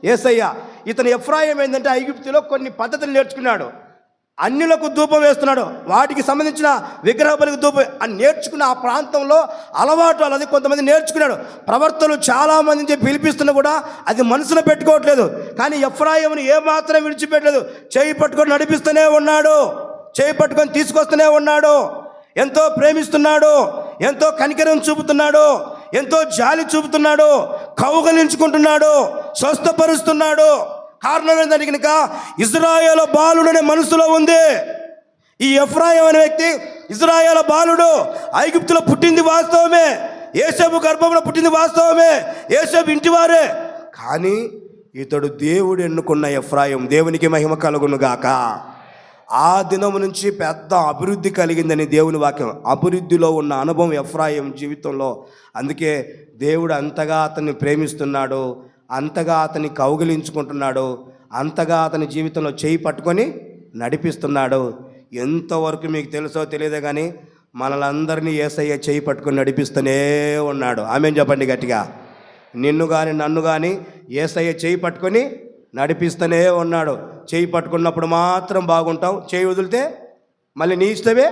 యేసయ్య. ఇతను ఎఫ్రాయిం ఏంటంటే ఐగుప్తులో కొన్ని పద్ధతులు నేర్చుకున్నాడు. అన్యులకు ధూపం వేస్తున్నాడు. వాటికి సంబంధించిన విగ్రహ బలికి ధూపం అని నేర్చుకున్న ఆ ప్రాంతంలో అలవాటు అది కొంతమంది నేర్చుకున్నాడు. ప్రవర్తలు చాలామంది చెప్పి పిలిపిస్తున్నా కూడా అది మనసులో పెట్టుకోవట్లేదు. కానీ ఎఫ్రాయిమును ఏమాత్రం విడిచిపెట్టలేదు. చేయి పట్టుకొని నడిపిస్తూనే ఉన్నాడు. చేయి పట్టుకొని తీసుకొస్తూనే ఉన్నాడు. ఎంతో ప్రేమిస్తున్నాడు, ఎంతో కనికరం చూపుతున్నాడు, ఎంతో జాలి చూపుతున్నాడు, కౌగలించుకుంటున్నాడు, స్వస్థపరుస్తున్నాడు. కారణం ఏంటంటే కనుక ఇజ్రాయేలు బాలుడు అనే మనసులో ఉంది. ఈ ఎఫ్రాయిం అనే వ్యక్తి ఇజ్రాయేలు బాలుడు. ఐగుప్తులో పుట్టింది వాస్తవమే, యేసేపు గర్భంలో పుట్టింది వాస్తవమే, యేసేపు ఇంటివారే. కానీ ఇతడు దేవుడు ఎన్నుకున్న ఎఫ్రాయిం. దేవునికి మహిమ కలుగును గాక. ఆ దినం నుంచి పెద్ద అభివృద్ధి కలిగిందని దేవుని వాక్యం. అభివృద్ధిలో ఉన్న అనుభవం ఎఫ్రాయిం జీవితంలో. అందుకే దేవుడు అంతగా అతన్ని ప్రేమిస్తున్నాడు, అంతగా అతన్ని కౌగిలించుకుంటున్నాడు, అంతగా అతని జీవితంలో చేయి పట్టుకొని నడిపిస్తున్నాడు. ఎంతవరకు మీకు తెలుసో తెలియదే కానీ మనలందరినీ యేసయ్య చేయి పట్టుకొని నడిపిస్తూనే ఉన్నాడు. ఆమేన్ చెప్పండి గట్టిగా. నిన్ను కానీ నన్ను కానీ యేసయ్య చేయి పట్టుకొని నడిపిస్తూనే ఉన్నాడు. చేయి పట్టుకున్నప్పుడు మాత్రం బాగుంటాం, చేయి వదిలితే మళ్ళీ నీ ఇష్టమే,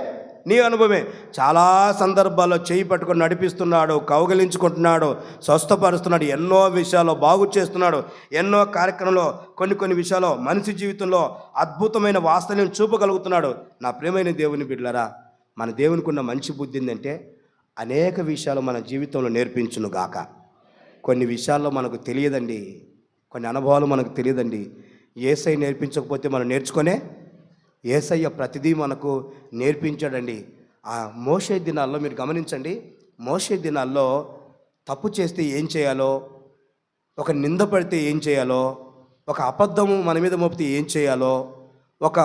నీ అనుభవమే. చాలా సందర్భాల్లో చేయి పట్టుకొని నడిపిస్తున్నాడు, కౌగలించుకుంటున్నాడు, స్వస్థపరుస్తున్నాడు, ఎన్నో విషయాల్లో బాగు చేస్తున్నాడు. ఎన్నో కార్యక్రమంలో కొన్ని విషయాల్లో మనిషి జీవితంలో అద్భుతమైన వాస్తవం చూపగలుగుతున్నాడు. నా ప్రియమైన దేవుని బిడ్డలారా, మన దేవునికి ఉన్న మంచి బుద్ధి ఏంటంటే అనేక విషయాలు మన జీవితంలో నేర్పించును గాక. కొన్ని విషయాల్లో మనకు తెలియదండి, కొన్ని అనుభవాలు మనకు తెలియదండి. యేసయ్య నేర్పించకపోతే మనం నేర్చుకునే యేసయ్య ప్రతిదీ మనకు నేర్పించాడండి. ఆ మోషే దినాల్లో మీరు గమనించండి. మోషే దినాల్లో తప్పు చేస్తే ఏం చేయాలో, ఒక నింద పడితే ఏం చేయాలో, ఒక అబద్ధము మన మీద మోపితే ఏం చేయాలో, ఒక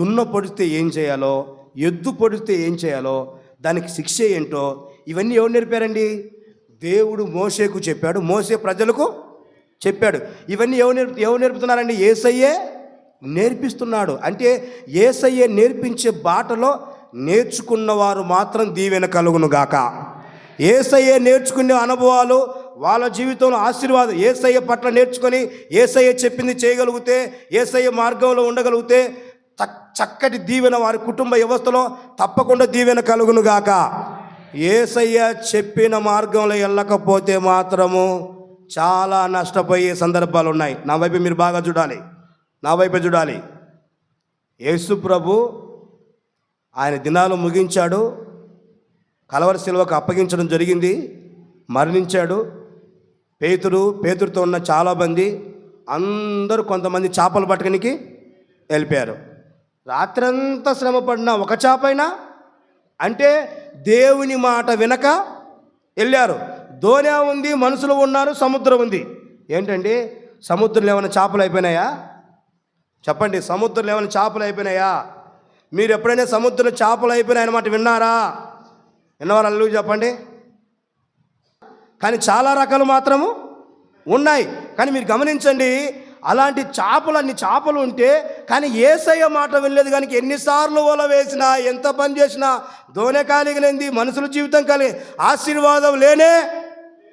దున్న పొడిస్తే ఏం చేయాలో, ఎద్దు పొడిస్తే ఏం చేయాలో, దానికి శిక్ష ఏంటో ఇవన్నీ ఎవరు నేర్పారండి? దేవుడు మోషేకు చెప్పాడు, మోషే ప్రజలకు చెప్పాడు. ఇవన్నీ ఎవరు నేర్పుతున్నారండి? యేసయ్యే నేర్పిస్తున్నాడు. అంటే యేసయ్యే నేర్పించే బాటలో నేర్చుకున్నవారు మాత్రం దీవెన కలుగును గాక. యేసయ్యే నేర్చుకునే అనుభవాలు వాళ్ళ జీవితంలో ఆశీర్వాదం. యేసయ్య పట్ల నేర్చుకొని యేసయ్య చెప్పింది చేయగలిగితే, యేసయ్య మార్గంలో ఉండగలిగితే చక్కటి దీవెన వారి కుటుంబ వ్యవస్థలో తప్పకుండా దీవెన కలుగును గాక. యేసయ్య చెప్పిన మార్గంలో వెళ్ళకపోతే మాత్రము చాలా నష్టపోయే సందర్భాలు ఉన్నాయి. నా వైపు మీరు బాగా చూడాలి, నా వైపు చూడాలి. యేసు ప్రభు ఆయన దినాలు ముగించాడు, కలవరి శిలువకు అప్పగించడం జరిగింది, మరణించాడు. పేతురుతో ఉన్న చాలామంది అందరూ కొంతమంది చేపలు పట్టడానికి వెళ్ళిపోయారు. రాత్రంతా శ్రమ పడిన ఒక చేపైనా అంటే దేవుని మాట వినక వెళ్ళారు. దోణి ఉంది, మనుషులు ఉన్నారు, సముద్రం ఉంది. ఏంటండి సముద్రంలో ఏమైనా చేపలు అయిపోయినాయా? చెప్పండి, సముద్రంలో ఏమైనా చేపలు అయిపోయినాయా? మీరు ఎప్పుడైనా సముద్రంలో చేపలు అయిపోయినాయన్నమాట విన్నారా? విన్నవారు అల్లు చెప్పండి. కానీ చాలా రకాలు మాత్రము ఉన్నాయి. కానీ మీరు గమనించండి, అలాంటి అన్ని చేపలు ఉంటే కానీ యేసయ్య మాట వినలేదు. కానీ ఎన్నిసార్లు వల వేసినా, ఎంత పని చేసినా దోణి కలిగినది, మనుషుల జీవితం కలిగి ఆశీర్వాదం లేనే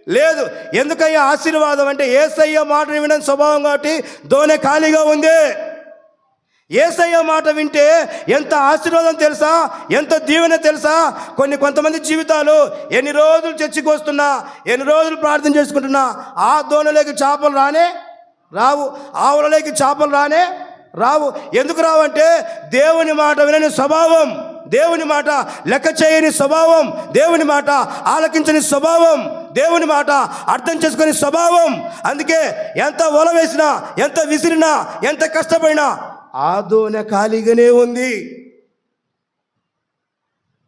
లేదు. ఎందుకయ్యా ఆశీర్వాదం అంటే యేసయ్య మాట వినని స్వభావం కాబట్టి దోణి ఖాళీగా ఉంది. యేసయ్య మాట వింటే ఎంత ఆశీర్వాదం తెలుసా, ఎంత దీవెన తెలుసా. కొంతమంది జీవితాలు ఎన్ని రోజులు చర్చికి వస్తున్నా, ఎన్ని రోజులు ప్రార్థన చేసుకుంటున్నా ఆ దోణిలోకి చేపలు రావు. ఆవులలోకి చేపలు రావు. ఎందుకు రావంటే దేవుని మాట వినని స్వభావం, దేవుని మాట లెక్క చేయని స్వభావం, దేవుని మాట ఆలకించని స్వభావం, దేవుని మాట అర్థం చేసుకునే స్వభావం. అందుకే ఎంత వల వేసినా, ఎంత విసిరినా, ఎంత కష్టపడినా ఆ దోణి ఖాళీగానే ఉంది.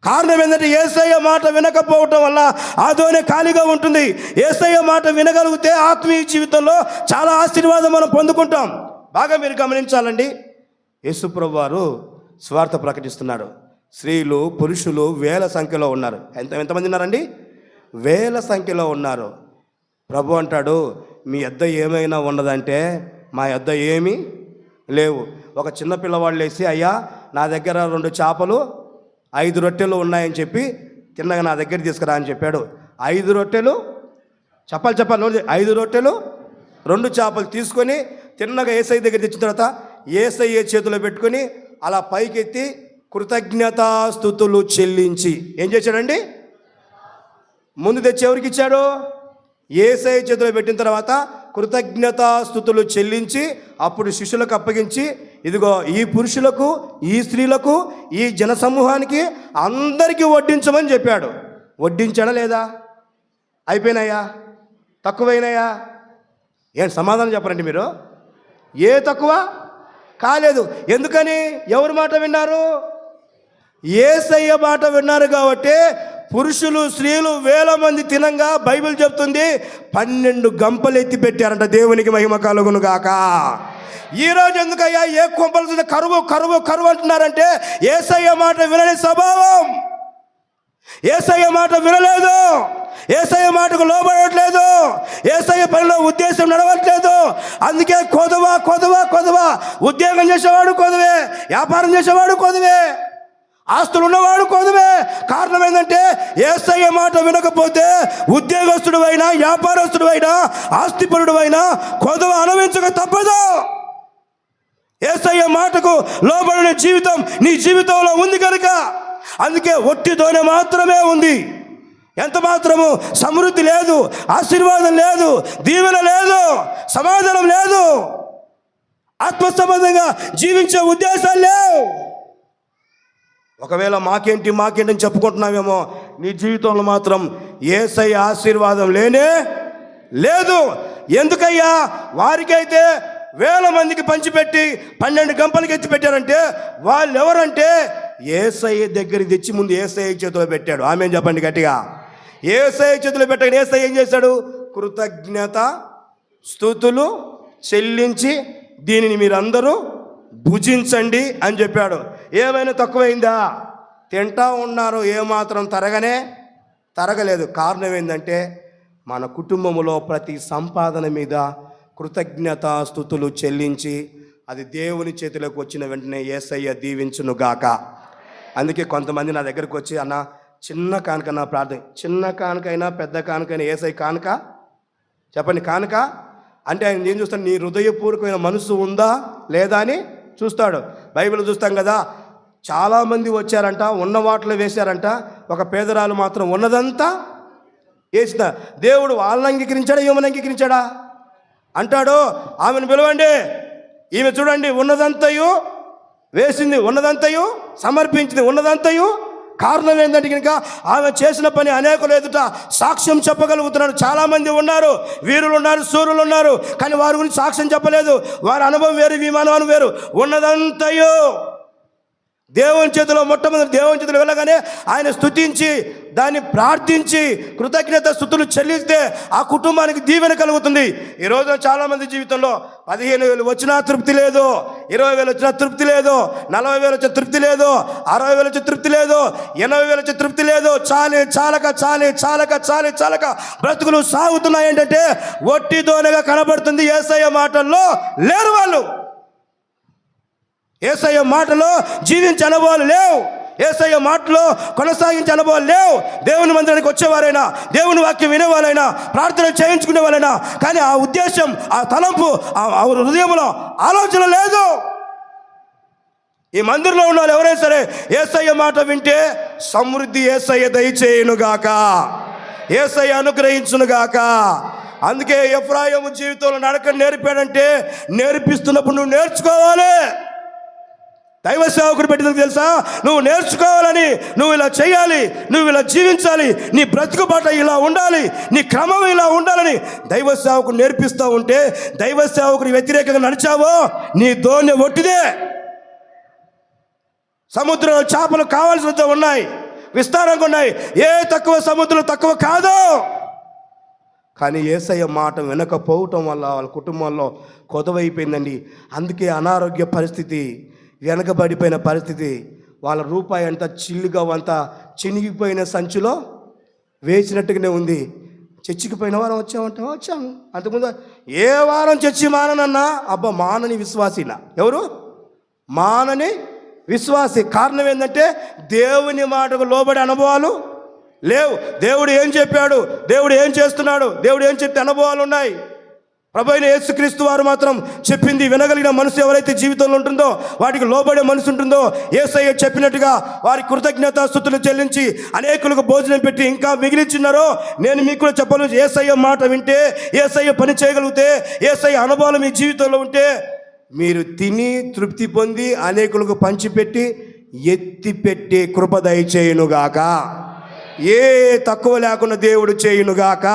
కారణం ఏంటంటే యేసయ్య మాట వినకపోవటం వల్ల ఆ దోణి ఖాళీగా ఉంటుంది. యేసయ్య మాట వినగలిగితే ఆత్మీయ జీవితంలో చాలా ఆశీర్వాదం మనం పొందుకుంటాం. బాగా మీరు గమనించాలండి. యేసుప్రభు వారు స్వార్థ ప్రకటిస్తున్నాడు. స్త్రీలు పురుషులు వేల సంఖ్యలో ఉన్నారు. ఎంతమంది ఉన్నారండి? వేల సంఖ్యలో ఉన్నారు. ప్రభు అంటాడు, మీ యొద్ద ఏమైనా ఉన్నదంటే మా యొద్ద ఏమీ లేవు. ఒక చిన్న పిల్లవాళ్ళు లేచి, అయ్యా నా దగ్గర 2 చేపలు 5 రొట్టెలు ఉన్నాయని చెప్పి తిన్నగా నా దగ్గర తీసుకురా అని చెప్పాడు. 5 రొట్టెలు చెప్పాలి 5 రొట్టెలు 2 చేపలు తీసుకొని తిన్నగా యేసయ్య దగ్గర తెచ్చిన తర్వాత యేసయ్య చేతిలో పెట్టుకొని అలా పైకెత్తి కృతజ్ఞతాస్తుతులు చెల్లించి ఏం చేశాడండి? ముందు తెచ్చి ఎవరికి ఇచ్చాడు? యేసయ్య చేతిలో పెట్టిన తర్వాత కృతజ్ఞతాస్తుతులు చెల్లించి అప్పుడు శిష్యులకు అప్పగించి, ఇదిగో ఈ పురుషులకు, ఈ స్త్రీలకు, ఈ జనసమూహానికి అందరికీ వడ్డించమని చెప్పాడు. వడ్డించాడా లేదా? అయిపోయినాయా? తక్కువైనాయా? ఏం సమాధానం చెప్పరండి మీరు? ఏ తక్కువ కాలేదు. ఎందుకని? ఎవరి మాట విన్నారు? యేసయ్య మాట విన్నారు కాబట్టి పురుషులు స్త్రీలు వేల మంది తినంగా బైబిల్ చెప్తుంది 12 గంపలు ఎత్తి పెట్టారంట. దేవునికి మహిమ కలుగును గాక. ఈరోజు ఎందుకయ్యా ఏ కొంపలు కరువు కరువు కరువు అంటున్నారంటే యేసయ్య మాట వినని స్వభావం. యేసయ్య మాట వినలేదు, యేసయ్య మాటకు లోబడట్లేదు, యేసయ్య పనిలో ఉద్దేశం నడవట్లేదు. అందుకే కొదవా కొదవా కొదవా. ఉద్యోగం చేసేవాడు కొదవే, వ్యాపారం చేసేవాడు కొదవే, ఆస్తులు ఉన్నవాడు కొదవే. కారణం ఏంటంటే యేసయ్య మాట వినకపోతే ఉద్యోగస్తుడు అయినా, వ్యాపారస్తుడు అయినా, ఆస్తిపరుడు అయినా కొదవ అనుభవించక తప్పదు. యేసయ్య మాటకు లోబడిన జీవితం నీ జీవితంలో ఉంది కనుక అందుకే ఒట్టితోనే మాత్రమే ఉంది. ఎంత మాత్రము సమృద్ధి లేదు, ఆశీర్వాదం లేదు, దీవెన లేదు, సమాధానం లేదు, ఆత్మ సంబంధంగా జీవించే ఉద్దేశాలు లేవు. ఒకవేళ మాకేంటి అని చెప్పుకుంటున్నామేమో, నీ జీవితంలో మాత్రం యేసయ్య ఆశీర్వాదం లేనే లేదు. ఎందుకయ్యా? వారికైతే వేల మందికి పంచిపెట్టి 12 గంపలకి ఎత్తి పెట్టారంటే వాళ్ళు ఎవరంటే యేసయ్య దగ్గరికి తెచ్చి ముందు యేసయ్య చేతిలో పెట్టాడు. ఆమేన్ చెప్పండి గట్టిగా. యేసయ్య చేతిలో పెట్టాడు. యేసయ్య ఏం చేశాడు? కృతజ్ఞత స్తుతులు చెల్లించి దీనిని మీరందరూ భుజించండి అని చెప్పాడు. ఏమైనా తక్కువైందా? తింటా ఉన్నారు, ఏమాత్రం తరగలేదు. కారణం ఏంటంటే మన కుటుంబంలో ప్రతి సంపాదన మీద కృతజ్ఞతాస్తుతులు చెల్లించి అది దేవుని చేతిలోకి వచ్చిన వెంటనే యేసయ్య దీవించునుగాక. అందుకే కొంతమంది నా దగ్గరకు వచ్చి, అన్న చిన్న కానుక నా ప్రార్థన. చిన్న కానుకైనా పెద్ద కానుకైనా యేసయ్య కానుక చెప్పండి. కానుక అంటే ఆయన ఏం చూస్తాడు? నీ హృదయపూర్వకమైన మనసు ఉందా లేదా అని చూస్తాడు. బైబిల్ చూస్తాం కదా, చాలామంది వచ్చారంట, ఉన్న వాటిలో వేశారంట, ఒక పేదరాలు మాత్రం ఉన్నదంతా వేసిన. దేవుడు వాళ్ళని అంగీకరించాడా, ఈమెను అంగీకరించాడా? అంటాడు, ఆమెను పిలవండి, ఈమె చూడండి ఉన్నదంతయు వేసింది, ఉన్నదంతయు సమర్పించింది, ఉన్నదంతయు. కారణం ఏంటంటే కనుక ఆమె చేసిన పని అనేకులు ఎదుట సాక్ష్యం చెప్పగలుగుతున్నారు. చాలామంది ఉన్నారు, వీరులు ఉన్నారు, శూరులు ఉన్నారు, కానీ వారి గురించి సాక్ష్యం చెప్పలేదు. వారి అనుభవం వేరు, విమానం వేరు. ఉన్నదంతయు దేవుని చేతిలో, మొట్టమొదటి దేవుని చేతిలో వెళ్ళగానే ఆయన స్తుతించి దాన్ని ప్రార్థించి కృతజ్ఞత స్తుతులు చెల్లిస్తే ఆ కుటుంబానికి దీవెన కలుగుతుంది. ఈరోజు చాలామంది జీవితంలో 15,000 వచ్చినా తృప్తి లేదు, 20,000 వచ్చినా తృప్తి లేదు, 40,000 వచ్చిన తృప్తి లేదు, 60,000 వచ్చిన తృప్తి లేదు, 80,000 వచ్చిన తృప్తి లేదు. చాలక బ్రతుకులు సాగుతున్నాయి. ఏంటంటే ఒట్టి దోనగా కనబడుతుంది. యేసయ్య మాటల్లో లేరు వాళ్ళు. యేసయ్య మాటలో జీవించే అనుభవాలు లేవు, యేసయ్య మాటలో కొనసాగించే అనుభవాలు లేవు. దేవుని మందిరానికి వచ్చేవారైనా, దేవుని వాక్యం వినేవాళ్ళైనా, ప్రార్థన చేయించుకునే వాళ్ళైనా, కానీ ఆ ఉద్దేశం, ఆ తలంపు, ఆ హృదయంలో ఆలోచన లేదు. ఈ మందిరంలో ఉన్న వాళ్ళు ఎవరైనా సరే యేసయ్య మాట వింటే సమృద్ధి యేసయ్య దయచేయునుగాక, యేసయ్య అనుగ్రహించునుగాక. అందుకే ఎఫ్రాయిము జీవితంలో నడక నేర్పాడంటే నేర్పిస్తున్నప్పుడు నువ్వు నేర్చుకోవాలి. దైవ సేవకుడు పెట్టింది తెలుసా? నువ్వు నేర్చుకోవాలని, నువ్వు ఇలా చేయాలి, నువ్వు ఇలా జీవించాలి, నీ బ్రతుకు బాట ఇలా ఉండాలి, నీ క్రమం ఇలా ఉండాలని దైవ సేవకుడు నేర్పిస్తూ ఉంటే దైవ సేవకుడు వ్యతిరేకంగా నడిచావో నీ దోణి ఒట్టిదే. సముద్రంలో చేపలు కావాల్సినంత ఉన్నాయి, విస్తారంగా ఉన్నాయి. ఏ తక్కువ సముద్రం తక్కువ కాదు. కానీ యేసయ్య మాట వినకపోవటం వల్ల వాళ్ళ కుటుంబంలో కొదవైపోయిందండి. అందుకే అనారోగ్య పరిస్థితి, వెనకబడిపోయిన పరిస్థితి, వాళ్ళ రూపాయి అంతా చిల్లుగా అంతా చినిగిపోయిన సంచిలో వేసినట్టుగానే ఉంది. చర్చికి పోయిన వారం వచ్చాము. అంతకుముందు ఏ వారం చర్చి మాననన్నా, అబ్బా మానని విశ్వాసినా. ఎవరు? మానని విశ్వాసి. కారణం ఏంటంటే దేవుని మాటకు లోబడే అనుభవాలు లేవు. దేవుడు ఏం చెప్పాడు, దేవుడు ఏం చేస్తున్నాడు, దేవుడు ఏం చెప్తే అనుభవాలు ఉన్నాయి. ప్రభువైన యేసుక్రీస్తు వారు మాత్రం చెప్పింది వినగలిగిన మనసు ఎవరైతే జీవితంలో ఉంటుందో, వాటికి లోబడే మనసు ఉంటుందో, యేసయ్య చెప్పినట్టుగా వారి కృతజ్ఞతాస్తుతులు చెల్లించి అనేకులకు భోజనం పెట్టి ఇంకా మిగిలించున్నారో, నేను మీకు కూడా చెప్పను, యేసయ్య మాట వింటే, యేసయ్య పని చేయగలిగితే, యేసయ్య అనుభవాలు మీ జీవితంలో ఉంటే మీరు తిని తృప్తి పొంది అనేకులకు పంచిపెట్టి ఎత్తిపెట్టే కృప దయచేయునుగాక. ఏ తక్కువ లేకుండా దేవుడు చేయునుగాక.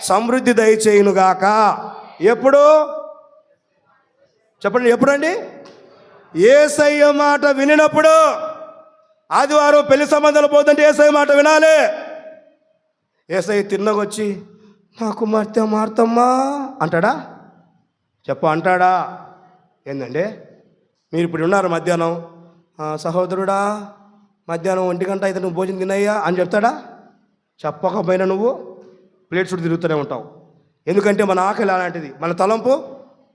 సమృద్ధి దయచేయునుగాక. ఎప్పుడు చెప్పండి, ఎప్పుడండి? యేసయ్య మాట వినినప్పుడు. ఆదివారం పెళ్లి సంబంధాలు పోతుంటే యేసయ్య మాట వినాలి. యేసయ్య తిన్నగొచ్చి నా కుమార్తె మార్తమ్మా అంటాడా? అంటాడా? ఏందండి మీరు ఇప్పుడు ఉన్నారు మధ్యాహ్నం, సహోదరుడా మధ్యాహ్నం 1 గంట అయితే నువ్వు భోజనం తినయ్యా అని చెప్తాడా? చెప్పకపోయినా నువ్వు ప్లేట్ చుట్టూ తిరుగుతూనే ఉంటావు. ఎందుకంటే మన ఆకలి అలాంటిది, మన తలంపు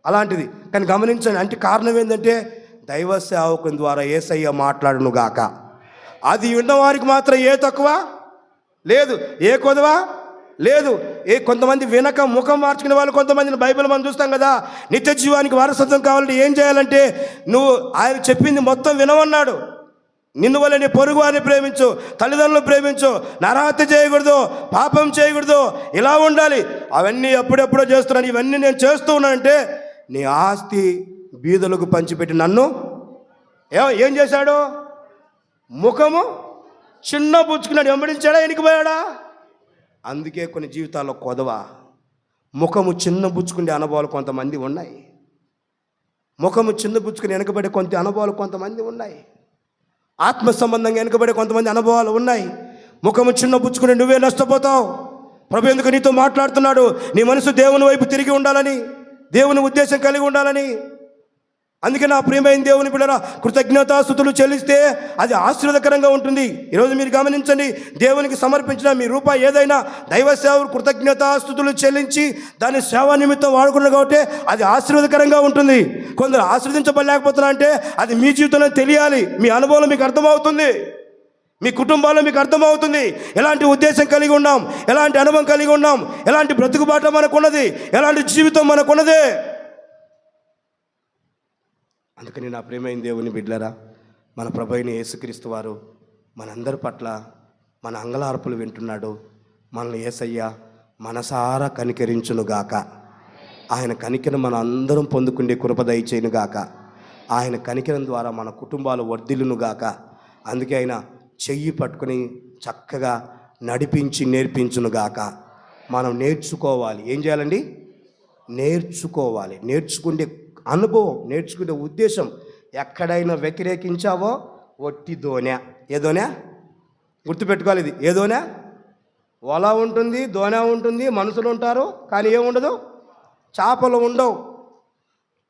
అలాంటిది. కానీ గమనించండి, అంటే కారణం ఏంటంటే దైవ సేవకుని ద్వారా యేసయ్య మాట్లాడునుగాక. అది విన్నవారికి మాత్రం ఏ తక్కువ లేదు, ఏ కొదవ లేదు. కొంతమంది వినక ముఖం మార్చుకునే వాళ్ళు, కొంతమందిని బైబిల్ మనం చూస్తాం కదా, నిత్య జీవానికి వారసత్వం కావాలంటే ఏం చేయాలంటే నువ్వు ఆయన చెప్పింది మొత్తం వినమన్నాడు. నిన్ను వల్ల నీ పొరుగు వారిని ప్రేమించు, తల్లిదండ్రులను ప్రేమించు, నరహత్య చేయకూడదు, పాపం చేయకూడదు, ఇలా ఉండాలి. అవన్నీ ఎప్పుడెప్పుడో చేస్తున్నాను. ఇవన్నీ నేను చేస్తూ ఉన్నానంటే నీ ఆస్తి బీదలకు పంచిపెట్టి నన్ను ఏం చేశాడు? ముఖము చిన్న పుచ్చుకున్నాడు. వెంబడించాడా, ఎనికిపోయాడా? అందుకే కొన్ని జీవితాల్లో కొదవ. ముఖము చిన్న పుచ్చుకునే అనుభవాలు కొంతమంది ఉన్నాయి. ముఖము చిన్న పుచ్చుకుని వెనకబడే కొంత అనుభవాలు కొంతమంది ఉన్నాయి. ఆత్మ సంబంధంగా వెనకబడే కొంతమంది అనుభవాలు ఉన్నాయి. ముఖము చిన్న పుచ్చుకుని నువ్వే నష్టపోతావు. ప్రభు ఎందుకు నీతో మాట్లాడుతున్నాడు? నీ మనసు దేవుని వైపు తిరిగి ఉండాలని, దేవుని ఉద్దేశం కలిగి ఉండాలని. అందుకే నా ప్రియమైన దేవుని బిడ్డలారా, కృతజ్ఞతాస్తుతులు చెల్లిస్తే అది ఆశీర్వాదకరంగా ఉంటుంది. ఈరోజు మీరు గమనించండి, దేవునికి సమర్పించిన మీ రూపాయి ఏదైనా దైవ సేవకు కృతజ్ఞతాస్తుతులు చెల్లించి దాన్ని సేవా నిమిత్తం వాడుకున్నారు కాబట్టి అది ఆశీర్వాదకరంగా ఉంటుంది. కొందరు ఆశీర్వదించబడలేకపోతున్నా అంటే అది మీ జీవితంలో తెలియాలి. మీ అనుభవంలో మీకు అర్థమవుతుంది, మీ కుటుంబాల్లో మీకు అర్థమవుతుంది. ఎలాంటి ఉద్దేశం కలిగి ఉన్నాం, ఎలాంటి అనుభవం కలిగి ఉన్నాం, ఎలాంటి బ్రతుకుబాట మనకున్నది, ఎలాంటి జీవితం మనకున్నది. అందుకని నా ప్రియమైన దేవుని బిడ్డలారా, మన ప్రభువైన యేసుక్రీస్తు వారు మనందరి పట్ల మన అంగలార్పులు వింటున్నాడు. మనల్ని యేసయ్య మనసారా కనికరించునుగాక. ఆయన కనికరం మన అందరం పొందుకునే కృప దయచేయునుగాక. ఆయన కనికరం ద్వారా మన కుటుంబాలు వర్ధిల్లునుగాక. అందుకే ఆయన చెయ్యి పట్టుకుని చక్కగా నడిపించి నేర్పించునుగాక. మనం నేర్చుకోవాలి. ఏం చేయాలండి? నేర్చుకోవాలి. నేర్చుకునే అనుభవం, నేర్చుకునే ఉద్దేశం. ఎక్కడైనా వ్యతిరేకించావో ఒట్టి దోణె. ఏ దోణె? గుర్తుపెట్టుకోవాలి. ఇది ఏ దోణె? వల ఉంటుంది, దోణె ఉంటుంది, మనుషులు ఉంటారు, కానీ ఏముండదు, చేపలు ఉండవు.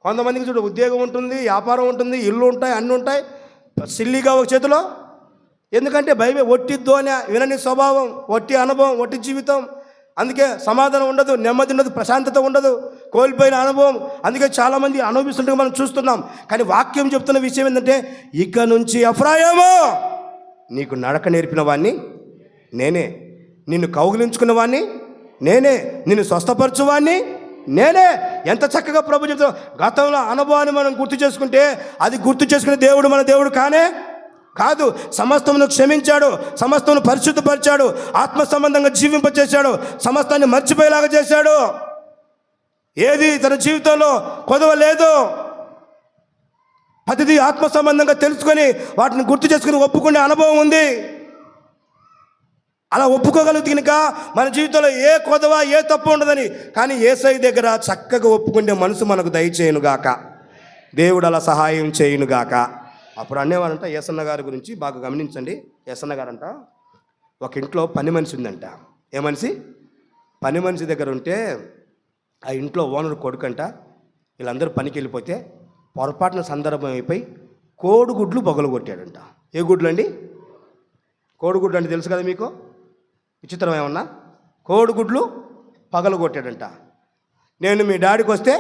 కొంతమందికి చూడు ఉద్యోగం ఉంటుంది, వ్యాపారం ఉంటుంది, ఇల్లు ఉంటాయి, అన్నీ ఉంటాయి, సిల్లిగా ఒక చేతిలో. ఎందుకంటే బైబిల్ ఒట్టి దోణె, వినని స్వభావం, ఒట్టి అనుభవం, ఒట్టి జీవితం. అందుకే సమాధానం ఉండదు, నెమ్మది ఉండదు, ప్రశాంతత ఉండదు, కోల్పోయిన అనుభవం. అందుకే చాలామంది అనుభవిస్తుంటే మనం చూస్తున్నాం. కానీ వాక్యం చెప్తున్న విషయం ఏంటంటే, ఇక నుంచి ఎఫ్రాయిము నీకు నడక నేర్పిన వాడిని నేనే, నిన్ను కౌగిలించుకున్న వాడిని నేనే, నిన్ను స్వస్థపరచువాడిని నేనే. ఎంత చక్కగా ప్రభు చెప్తాం. గతంలో అనుభవాన్ని మనం గుర్తు చేసుకుంటే అది గుర్తు చేసుకునే దేవుడు మన దేవుడు కాదు, సమస్తమును క్షమించాడు, సమస్తమును పరిశుద్ధపరిచాడు, ఆత్మ సంబంధంగా జీవింపచేశాడు, సమస్తాన్ని మర్చిపోయేలాగా చేశాడు. ఏది తన జీవితంలో కొదవ లేదు. ప్రతిదీ ఆత్మ సంబంధంగా తెలుసుకొని వాటిని గుర్తు చేసుకుని ఒప్పుకునే అనుభవం ఉంది. అలా ఒప్పుకోగలుగుతుంది కనుక మన జీవితంలో ఏ కొదవ ఏ తప్పు ఉండదని. కానీ యేసయ్య దగ్గర చక్కగా ఒప్పుకునే మనసు మనకు దయచేయునుగాక, దేవుడు అలా సహాయం చేయునుగాక. అప్పుడు అనేవారంట యేసన్న గారి గురించి బాగా గమనించండి. యేసన్న గారంట ఒక ఇంట్లో పని మనిషి ఉందంట. ఏ మనిషి? పని మనిషి దగ్గర ఉంటే ఆ ఇంట్లో ఓనర్ కొడుకంట వీళ్ళందరూ పనికి వెళ్ళిపోతే పొరపాటున సందర్భం అయిపోయి కోడిగుడ్లు పగలగొట్టాడంట. ఏ గుడ్లు అండి? కోడిగుడ్లు అంటే తెలుసు కదా మీకు, విచిత్రం ఏమన్నా? కోడిగుడ్లు పగలగొట్టాడంట. నేను మీ డాడీకి వస్తే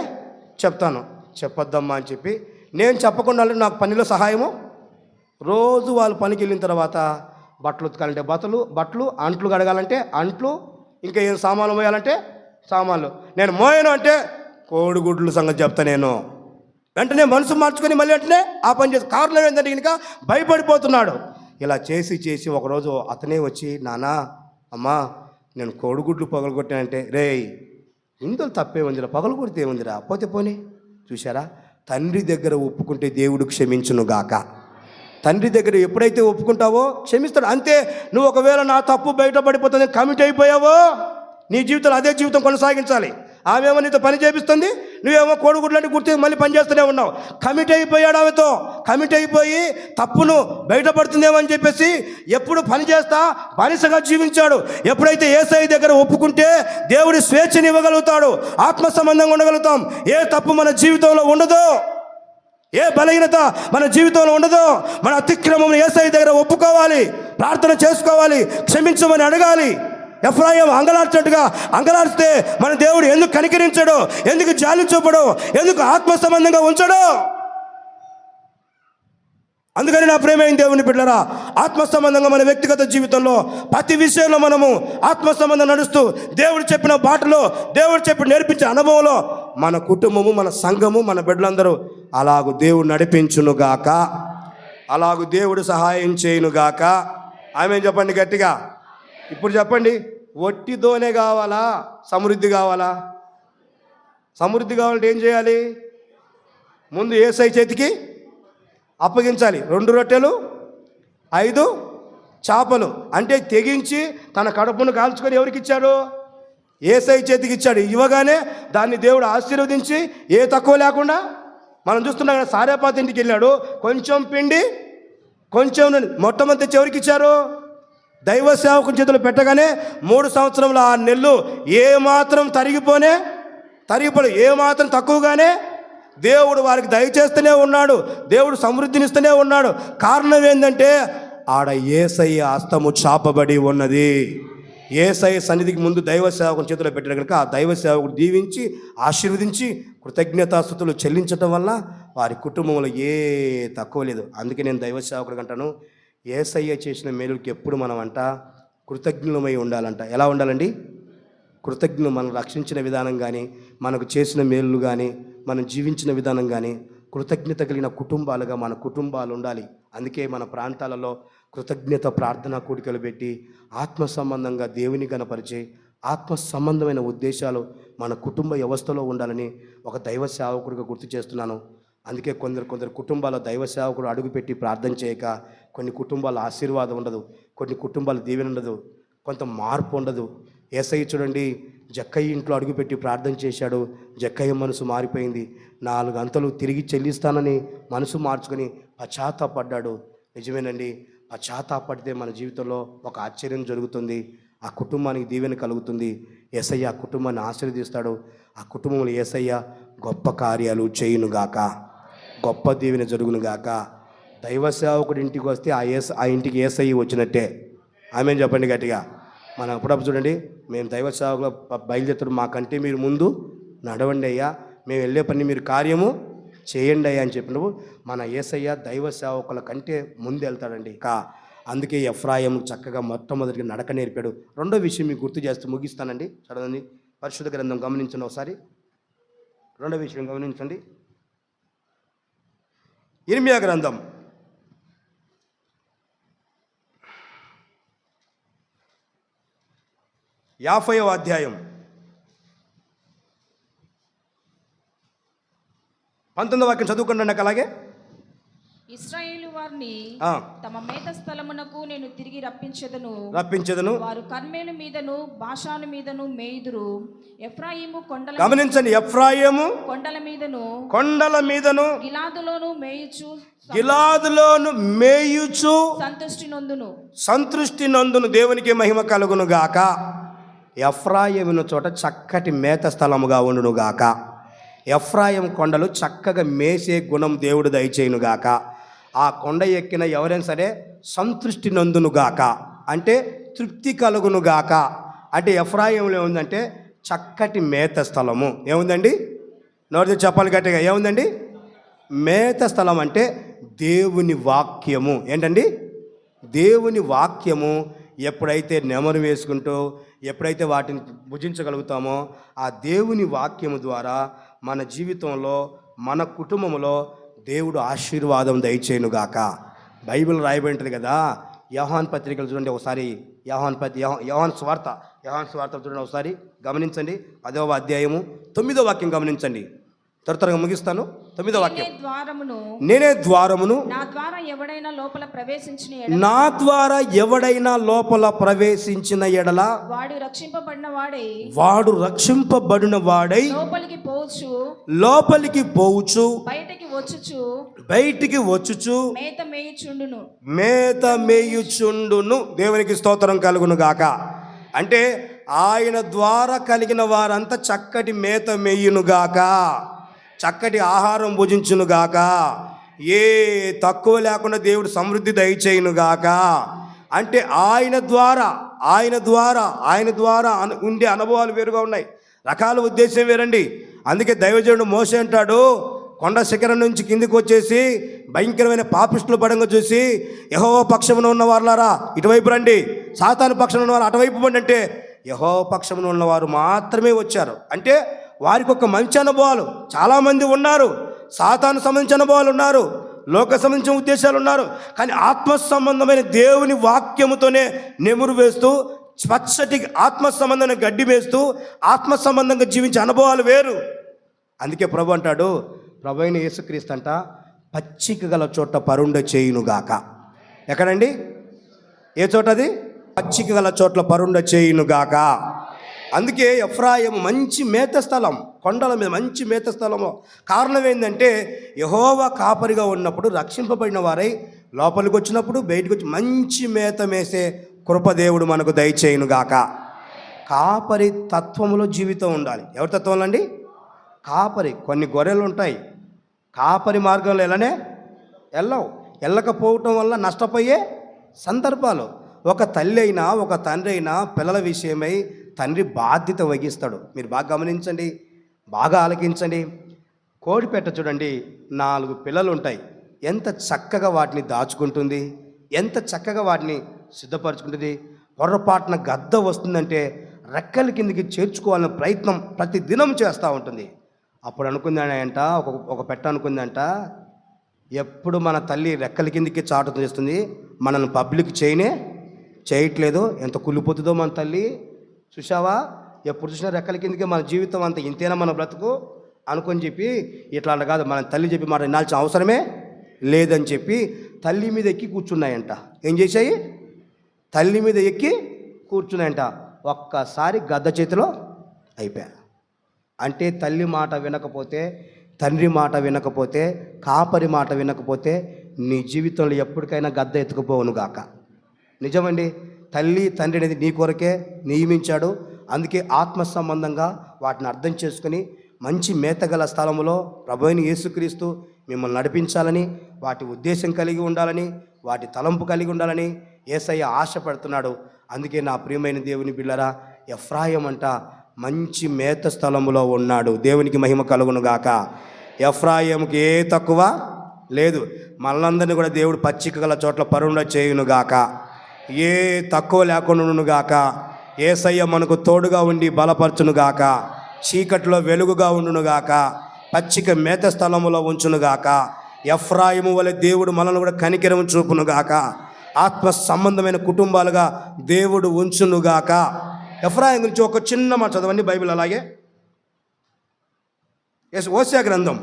చెప్తాను. చెప్పొద్దమ్మా అని చెప్పి నేను చెప్పకుండా నాకు పనిలో సహాయము. రోజు వాళ్ళు పనికి వెళ్ళిన తర్వాత బట్టలు ఉతకాలంటే బట్టలు, అంట్లు కడగాలంటే అంట్లు, ఇంకా ఏం సామాన్లు మోయాలంటే సామాన్లు. నేను మోయను అంటే కోడిగుడ్లు సంగతి చెప్తా నేను. వెంటనే మనసు మార్చుకొని మళ్ళీ వెంటనే ఆ పని చేసి కారణం ఏంటంటే కనుక భయపడిపోతున్నాడు. ఇలా చేసి ఒకరోజు అతనే వచ్చి, నానా అమ్మా నేను కోడిగుడ్లు పగలగొట్టానంటే, రేయ్ ఇందులో తప్పే ఉందిరా, పగలగొడితే ఏముందిరా, పోతే పోనీ. చూశారా, తండ్రి దగ్గర ఒప్పుకుంటే దేవుడు క్షమించును గాక. తండ్రి దగ్గర ఎప్పుడైతే ఒప్పుకుంటావో క్షమిస్తాడు. అంతే. నువ్వు ఒకవేళ నా తప్పు బయటపడిపోతుంది కమిట్ అయిపోయావో నీ జీవితంలో అదే జీవితం కొనసాగించాలి. ఆమెమో నీతో పని చేపిస్తుంది, నువ్వేమో కోడిగుడ్లని గుర్తు మళ్ళీ పని చేస్తూనే ఉన్నావు. కమిట్ అయిపోయాడు ఆమెతో. కమిట్ అయిపోయి తప్పును బయటపడుతుందేమో అని చెప్పేసి ఎప్పుడు పని చేస్తా బానిసగా జీవించాడు. ఎప్పుడైతే యేసయ్య దగ్గర ఒప్పుకుంటే దేవుడి స్వేచ్ఛని ఇవ్వగలుగుతాడు, ఆత్మ సంబంధంగా ఉండగలుగుతాం. ఏ తప్పు మన జీవితంలో ఉండదు, ఏ బలహీనత మన జీవితంలో ఉండదు. మన అతిక్రమం యేసయ్య దగ్గర ఒప్పుకోవాలి, ప్రార్థన చేసుకోవాలి, క్షమించమని అడగాలి. ఎఫ్రాయిం అంగలార్చితే మన దేవుడు ఎందుకు కనికరించడు, ఎందుకు జాలి చూపడు, ఎందుకు ఆత్మ సంబంధంగా ఉంచడు? అందుకని నా ప్రేమైన దేవుని బిడ్డలారా, ఆత్మ సంబంధంగా మన వ్యక్తిగత జీవితంలో ప్రతి విషయంలో మనము ఆత్మ సంబంధం నడుస్తూ దేవుడు చెప్పిన బాటలో, దేవుడు చెప్పి నేర్పించే అనుభవంలో మన కుటుంబము, మన సంఘము, మన బిడ్డలందరూ అలాగూ దేవుడు నడిపించునుగాక, అలాగూ దేవుడు సహాయం చేయునుగాక. ఆమె చెప్పండి గట్టిగా. ఇప్పుడు చెప్పండి, ఒట్టిదోనే కావాలా సమృద్ధి కావాలా? సమృద్ధి కావాలంటే ఏం చేయాలి? ముందు యేసయ్య చేతికి అప్పగించాలి. 2 రొట్టెలు 5 చేపలు అంటే తెగించి తన కడుపును కాల్చుకొని ఎవరికి ఇచ్చాడు? యేసయ్య చేతికి ఇచ్చాడు. ఇవ్వగానే దాన్ని దేవుడు ఆశీర్వదించి ఏ తక్కువ లేకుండా మనం చూస్తున్నాం కదా. సారేపాత ఇంటికి వెళ్ళాడు, కొంచెం పిండి కొంచెం మొట్టమొదటి ఎవరికి ఇచ్చారు? దైవ సేవకుని చేతులు పెట్టగానే 3 సంవత్సరంలో 6 నెలలు ఏమాత్రం తరిగిపోలే, ఏమాత్రం తక్కువగానే దేవుడు వారికి దయచేస్తూనే ఉన్నాడు, దేవుడు సమృద్ధినిస్తూనే ఉన్నాడు. కారణం ఏంటంటే ఆడ యేసయ్య హస్తము చాపబడి ఉన్నది. యేసయ్య సన్నిధికి ముందు దైవ సేవకుని చేతిలో పెట్టాడు కనుక ఆ దైవ సేవకుడు దీవించి ఆశీర్వదించి కృతజ్ఞతాస్తుతులు చెల్లించటం వల్ల వారి కుటుంబంలో ఏ తక్కువ లేదు. అందుకే నేను దైవ సేవకుడికి అంటాను, యేసయ్య చేసిన మేలుకి ఎప్పుడు మనం కృతజ్ఞులమై ఉండాలంట. ఎలా ఉండాలండి? కృతజ్ఞులు. మనం రక్షించిన విధానం కానీ, మనకు చేసిన మేలు కానీ, మనం జీవించిన విధానం కానీ కృతజ్ఞత కలిగిన కుటుంబాలుగా మన కుటుంబాలు ఉండాలి. అందుకే మన ప్రాంతాలలో కృతజ్ఞత ప్రార్థనా కూడికలు పెట్టి ఆత్మ సంబంధంగా దేవుని గణపరిచే ఆత్మ సంబంధమైన ఉద్దేశాలు మన కుటుంబ వ్యవస్థలో ఉండాలని ఒక దైవ సేవకుడిగా గుర్తు చేస్తున్నాను. అందుకే కొందరు కుటుంబాల దైవ సేవకుడు అడుగుపెట్టి ప్రార్థన చేయక కొన్ని కుటుంబాల ఆశీర్వాదం ఉండదు, కొన్ని కుటుంబాల దీవెన ఉండదు, కొంత మార్పు ఉండదు. యేసయ్య చూడండి, జక్కయ్య ఇంట్లో అడుగుపెట్టి ప్రార్థన చేశాడు. జక్కయ్య మనసు మారిపోయింది. 4 అంతలు తిరిగి చెల్లిస్తానని మనసు మార్చుకొని పశ్చాత్తాపడ్డాడు. నిజమేనండి, పశ్చాత్తాపడితే మన జీవితంలో ఒక ఆశ్చర్యం జరుగుతుంది. ఆ కుటుంబానికి దీవెన కలుగుతుంది. యేసయ్య ఆ కుటుంబాన్ని ఆశీర్వదిస్తాడు. ఆ కుటుంబంలో యేసయ్య గొప్ప కార్యాలు చేయునుగాక, గొప్ప దీవెన జరుగునుగాక. దైవ సేవకుడి ఇంటికి వస్తే ఆ ఇంటికి యేసయ్య వచ్చినట్టే. ఆమెను చెప్పండి గట్టిగా. మనం అప్పుడప్పుడు చూడండి, మేము దైవ సేవకులు బయలుదేరుతాడు, మాకంటే మీరు ముందు నడవండి అయ్యా, మేము వెళ్ళే పని మీరు కార్యము చేయండి అయ్యా అని చెప్పినప్పుడు మన యేసయ్య దైవ సేవకుల కంటే ముందు వెళ్తాడండి. అందుకే ఎఫ్రాయిం చక్కగా మొట్టమొదటిగా నడక నేర్పాడు. రెండో విషయం మీకు గుర్తు చేస్తూ ముగిస్తానండి. చదవండి, పరిశుద్ధ గ్రంథం గమనించండి ఒకసారి. రెండో విషయం గమనించండి, ఇర్మియా గ్రంథం 50వ అధ్యాయం 19వ వాక్యం చదువుకోండి నాకు అలాగే. ఇశ్రాయేలు వారిని ఆ, తమ మేత స్థలమునకు నేను తిరిగి రప్పించెదను. వారు కర్మేలు మీదను బాషాను మీదను మేయుదురు. ఎఫ్రాయిము గమనించండి, ఎఫ్రాయిము కొండల మీదను గిలాదులోను మేయుచు సంతృష్టి నందును. దేవునికి మహిమ కలుగును గాక. ఎఫ్రాయిమును చోట చక్కటి మేత స్థలముగా ఉండును గాక. ఎఫ్రాయిం కొండలు చక్కగా మేసే గుణం దేవుడు దయచేయును గాక. ఆ కొండ ఎక్కిన ఎవరైనా సరే సంతృష్టి నందును గాక, అంటే తృప్తి కలుగును గాక. అంటే ఎఫ్రాయిములో ఏముందంటే చక్కటి మేత స్థలము. ఏముందండి? నోటితో చెప్పాలి గట్టిగా, ఏముందండి? మేత స్థలం అంటే దేవుని వాక్యము. ఏంటండి? దేవుని వాక్యము. ఎప్పుడైతే నెమరు వేసుకుంటూ ఎప్పుడైతే వాటిని భుజించగలుగుతామో ఆ దేవుని వాక్యము ద్వారా మన జీవితంలో మన కుటుంబంలో దేవుడు ఆశీర్వాదం దయచేయునుగాక. బైబిల్ రాయబడి కదా, యోహాను పత్రికలు చూడండి ఒకసారి. యోహాను స్వార్త చూడండి ఒకసారి, గమనించండి. 10వ అధ్యాయము 9వ వాక్యం గమనించండి. త్వరగా ముగిస్తాను. 9వ వాక్యం, నేనే ద్వారమును, నా ద్వారా ఎవడైనా లోపల ప్రవేశించిన ఎడల వాడు రక్షింపబడిన వాడై లోపలికి పోవచ్చు బయటికి వచ్చుచు మేత మేయుచుండును. దేవునికి స్తోత్రం కలుగును గాక. అంటే ఆయన ద్వారా కలిగిన వారంతా చక్కటి మేత మేయునుగాక, చక్కటి ఆహారం భుజించునుగాక, ఏ తక్కువ లేకుండా దేవుడు సమృద్ధి దయచేయునుగాక. అంటే ఆయన ద్వారా ఉండే అనుభవాలు వేరుగా ఉన్నాయి, రకాల ఉద్దేశం వేరండి. అందుకే దైవజనుడు మోషే అంటాడు, కొండ శిఖరం నుంచి కిందికి వచ్చేసి భయంకరమైన పాపిష్టుల పడంగా చూసి, యెహోవా పక్షమున ఉన్న వారులారా ఇటువైపు రండి, సాతాను పక్షమున ఉన్న వారు అటువైపు పండి అంటే యెహోవా పక్షమున ఉన్నవారు మాత్రమే వచ్చారు. అంటే వారికి ఒక మంచి అనుభవాలు చాలామంది ఉన్నారు, సాతాను సంబంధించిన అనుభవాలు ఉన్నారు, లోక సంబంధించిన ఉద్దేశాలు ఉన్నారు. కానీ ఆత్మ సంబంధమైన దేవుని వాక్యముతోనే నెమురు వేస్తూ పచ్చటి ఆత్మ సంబంధమైన గడ్డి వేస్తూ ఆత్మ సంబంధంగా జీవించే అనుభవాలు వేరు. అందుకే ప్రభు అంటాడు, ప్రభు అయిన యేసుక్రీస్తు అంట పచ్చిక గల చోట పరుండ చేయునుగాక. ఎక్కడండి? ఏ చోట అది? పచ్చిక గల చోట్ల పరుండ చేయునుగాక. అందుకే ఎఫ్రాయిము మంచి మేత స్థలం, కొండల మీద మంచి మేత స్థలము. కారణం ఏంటంటే యెహోవా కాపరిగా ఉన్నప్పుడు రక్షింపబడిన వారై లోపలికి వచ్చినప్పుడు బయటకు వచ్చి మంచి మేత మేసే కృపదేవుడు మనకు దయచేయునుగాక. కాపరి తత్వములో జీవితం ఉండాలి. ఎవరి తత్వంలో అండి? కాపరి. కొన్ని గొర్రెలు ఉంటాయి, కాపరి మార్గంలో వెళ్ళకపోవటం వల్ల నష్టపోయే సందర్భాలు. ఒక తల్లి అయినా ఒక తండ్రి అయినా పిల్లల విషయమై తండ్రి బాధ్యత వహిస్తాడు. మీరు బాగా గమనించండి, బాగా ఆలకించండి. కోడిపెట్ట చూడండి, 4 పిల్లలు ఉంటాయి, ఎంత చక్కగా వాటిని దాచుకుంటుంది, ఎంత చక్కగా వాటిని సిద్ధపరచుకుంటుంది. పొరపాటున గద్ద వస్తుందంటే రెక్కల కిందికి చేర్చుకోవాలనే ప్రయత్నం ప్రతి దినం చేస్తూ ఉంటుంది. అప్పుడు అనుకుందంట, ఒక పెట్ట అనుకుందంట, ఎప్పుడు మన తల్లి రెక్కల కిందికి చాటు చేస్తుంది, మనల్ని పబ్లిక్ చేయట్లేదు, ఎంత కుళ్ళిపోతుందో మన తల్లి. చూసావా, ఎప్పుడు చూసినా రెక్కల కిందకి మన జీవితం అంత ఇంతేనా మన బ్రతుకు అనుకొని చెప్పి, ఇట్లా కాదు, మన తల్లి చెప్పి మాట వినాల్సిన అవసరమే లేదని చెప్పి తల్లి మీద ఎక్కి కూర్చున్నాయంట. ఏం చేశాయి? తల్లి మీద ఎక్కి కూర్చున్నాయంట. ఒక్కసారి గద్ద చేతిలో అయిపోయారు. అంటే తల్లి మాట వినకపోతే, తండ్రి మాట వినకపోతే, కాపరి మాట వినకపోతే నీ జీవితంలో ఎప్పటికైనా గద్ద ఎత్తుకుపోవునుగాక. నిజమండి, తల్లి తండ్రి అనేది నీ కొరకే నియమించాడు. అందుకే ఆత్మ సంబంధంగా వాటిని అర్థం చేసుకుని మంచి మేతగల స్థలములో ప్రభువైన యేసుక్రీస్తు మిమ్మల్ని నడిపించాలని, వాటి ఉద్దేశం కలిగి ఉండాలని, వాటి తలంపు కలిగి ఉండాలని యేసయ్య ఆశపడుతున్నాడు. అందుకే నా ప్రియమైన దేవుని బిడ్డలారా, ఎఫ్రాయిం అంట మంచి మేత స్థలములో ఉన్నాడు. దేవునికి మహిమ కలుగునుగాక. ఎఫ్రాయిముకి ఏ తక్కువ లేదు. మనందరినీ కూడా దేవుడు పచ్చిక గల చోట్ల పరుండ చేయునుగాక, ఏ తక్కువ లేకుండానుగాక. యేసయ్య మనకు తోడుగా ఉండి బలపరచునుగాక, చీకట్లో వెలుగుగా ఉండునుగాక, పచ్చిక మేత స్థలములో ఉంచునుగాక. ఎఫ్రాయిము వలె దేవుడు మనల్ని కూడా కనికరం చూపునుగాక, ఆత్మ సంబంధమైన కుటుంబాలుగా దేవుడు ఉంచునుగాక. ఎఫ్రాయిం గురించి ఒక చిన్న మాట చదవండి బైబిల్ అలాగే. హోషేయ గ్రంథం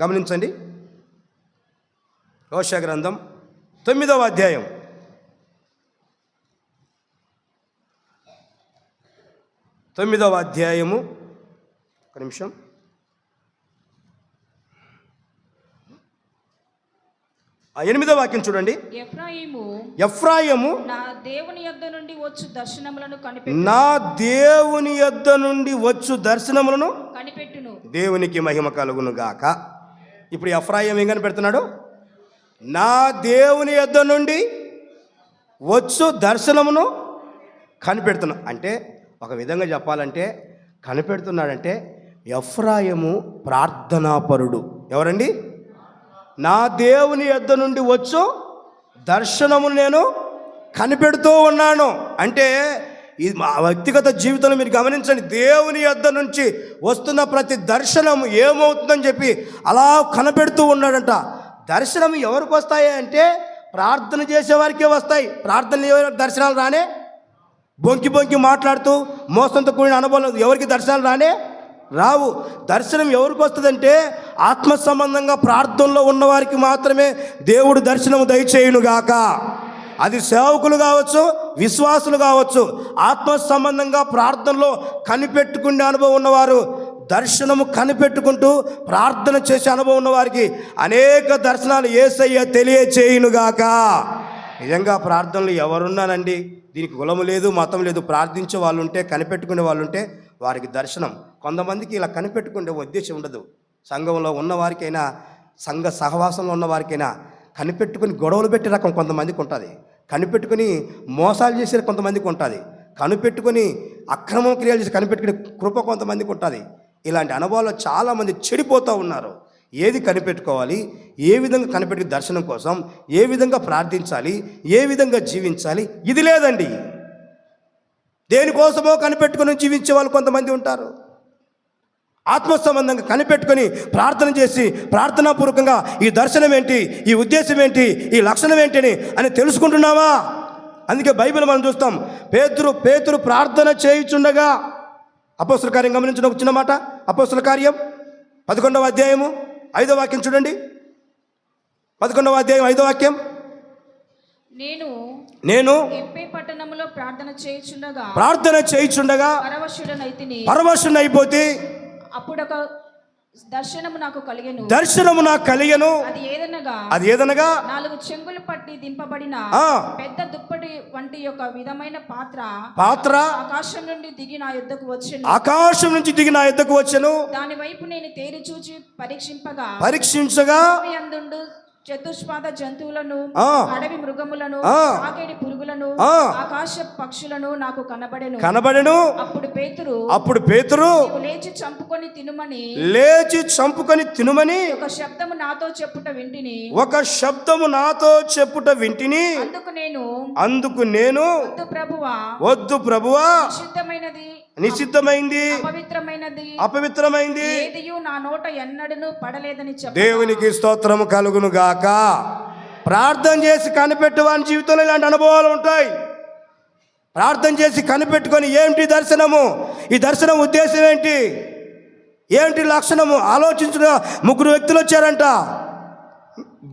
గమనించండి. హోషేయ గ్రంథం 9వ అధ్యాయం 9వ అధ్యాయము, ఒక నిమిషం, 8వ వాక్యం చూడండి. ఎఫ్రాయిము నా దేవుని యొద్ద నుండి వచ్చు దర్శనములను కనిపెట్టు, నా దేవుని యొద్ద నుండి వచ్చు దర్శనములను కనిపెట్టును. దేవునికి మహిమ కలుగును గాక. ఇప్పుడు ఎఫ్రాయిం ఏం కనిపెడుతున్నాడు? నా దేవుని యొద్ద నుండి వచ్చు దర్శనమును కనిపెడుతున్నా అంటే, ఒక విధంగా చెప్పాలంటే కనిపెడుతున్నాడంటే ఎఫ్రాయిము ప్రార్థనాపరుడు. ఎవరండి? నా దేవుని యొద్ద నుండి వచ్చు దర్శనమును నేను కనిపెడుతూ ఉన్నాను అంటే, ఇది మా వ్యక్తిగత జీవితంలో మీరు గమనించండి. దేవుని యొద్ద నుంచి వస్తున్న ప్రతి దర్శనం ఏమవుతుందని చెప్పి అలా కనిపెడుతూ ఉన్నాడంట. దర్శనం ఎవరికి వస్తాయి అంటే ప్రార్థన చేసేవారికే వస్తాయి. ప్రార్థన దర్శనాలు రానే, బొంకి బొంకి మాట్లాడుతూ మోసంతో కూడిన అనుభవం ఎవరికి దర్శనాలు రానే రావు. దర్శనం ఎవరికి వస్తుందంటే ఆత్మ సంబంధంగా ప్రార్థనలో ఉన్నవారికి మాత్రమే దేవుడు దర్శనము దయచేయునుగాక. అది సేవకులు కావచ్చు, విశ్వాసులు కావచ్చు. ఆత్మ సంబంధంగా ప్రార్థనలో కనిపెట్టుకునే అనుభవం ఉన్నవారు, దర్శనము కనిపెట్టుకుంటూ ప్రార్థన చేసే అనుభవం ఉన్నవారికి అనేక దర్శనాలు యేసయ్య తెలియచేయునుగాక. నిజంగా ప్రార్థనలు ఎవరున్నానండి, దీనికి కులము లేదు, మతం లేదు. ప్రార్థించే వాళ్ళు ఉంటే, కనిపెట్టుకునే వాళ్ళు ఉంటే వారికి దర్శనం. కొంతమందికి ఇలా కనిపెట్టుకునే ఉద్దేశం ఉండదు. సంఘంలో ఉన్నవారికైనా, సంఘ సహవాసంలో ఉన్నవారికైనా కనిపెట్టుకుని గొడవలు పెట్టే రకం కొంతమందికి ఉంటుంది. కనిపెట్టుకుని మోసాలు చేసే కొంతమందికి ఉంటుంది. కనిపెట్టుకుని అక్రమ క్రియలు చేసి కనిపెట్టుకునే కృప కొంతమందికి ఉంటుంది. ఇలాంటి అనుభవాల్లో చాలామంది చెడిపోతూ ఉన్నారు. ఏది కనిపెట్టుకోవాలి, ఏ విధంగా కనిపెట్టుకు దర్శనం కోసం ఏ విధంగా ప్రార్థించాలి, ఏ విధంగా జీవించాలి, ఇది లేదండి. దేనికోసమో కనిపెట్టుకుని జీవించే వాళ్ళు కొంతమంది ఉంటారు. ఆత్మ సంబంధంగా కనిపెట్టుకొని ప్రార్థన చేసి ప్రార్థనాపూర్వకంగా ఈ దర్శనం ఏంటి, ఈ ఉద్దేశం ఏంటి, ఈ లక్షణం ఏంటి అని తెలుసుకుంటున్నావా? అందుకే బైబిల్ మనం చూస్తాం. పేతురు ప్రార్థన చేయుచుండగా, అపోస్తుల కార్యం గమనించిన ఒక చిన్న మాట. అపోస్తుల కార్యం 11వ అధ్యాయము 5వ వాక్యం చూడండి. 11వ అధ్యాయం 5వ వాక్యం. నేను ఎప్పే పట్టణములో ప్రార్థన చేయుచుండగా పరవశుడనైపోతే అప్పుడొక దర్శనము నాకు కలిగెను. అది ఏదనగా 4 చెంగులు పట్టి దింపబడిన పెద్ద దుప్పటి వంటి యొక్క విధమైన పాత్ర ఆకాశం నుంచి దిగి నా యొద్దకు వచ్చెను. దాని వైపు నేను తేరి చూచి పరీక్షించగా అందుండు చతుష్పాద జంతువులను, అడవి మృగములను, ఆకేడి పురుగులను, ఆకాశ పక్షులను నాకు కనబడెను. అప్పుడు పేతురు లేచి చంపుకొని తినుమని ఒక శబ్దము నాతో చెప్పుట వింటిని. అందుకు నేను వద్దు ప్రభువా, నిషిద్ధమైంది, అపవిత్రమైంది నా నోట ఎన్నడూ పడలేదని చెప్పాను. దేవునికి స్తోత్రము కలుగును గాక. ప్రార్థన చేసి కనిపెట్టువాని జీవితంలో ఇలాంటి అనుభవాలు ఉంటాయి. ప్రార్థన చేసి కనిపెట్టుకొని ఏమిటి దర్శనము, ఈ దర్శనం ఉద్దేశం ఏంటి, ఏమిటి లక్షణము ఆలోచించిన 3 వ్యక్తులు వచ్చారంట.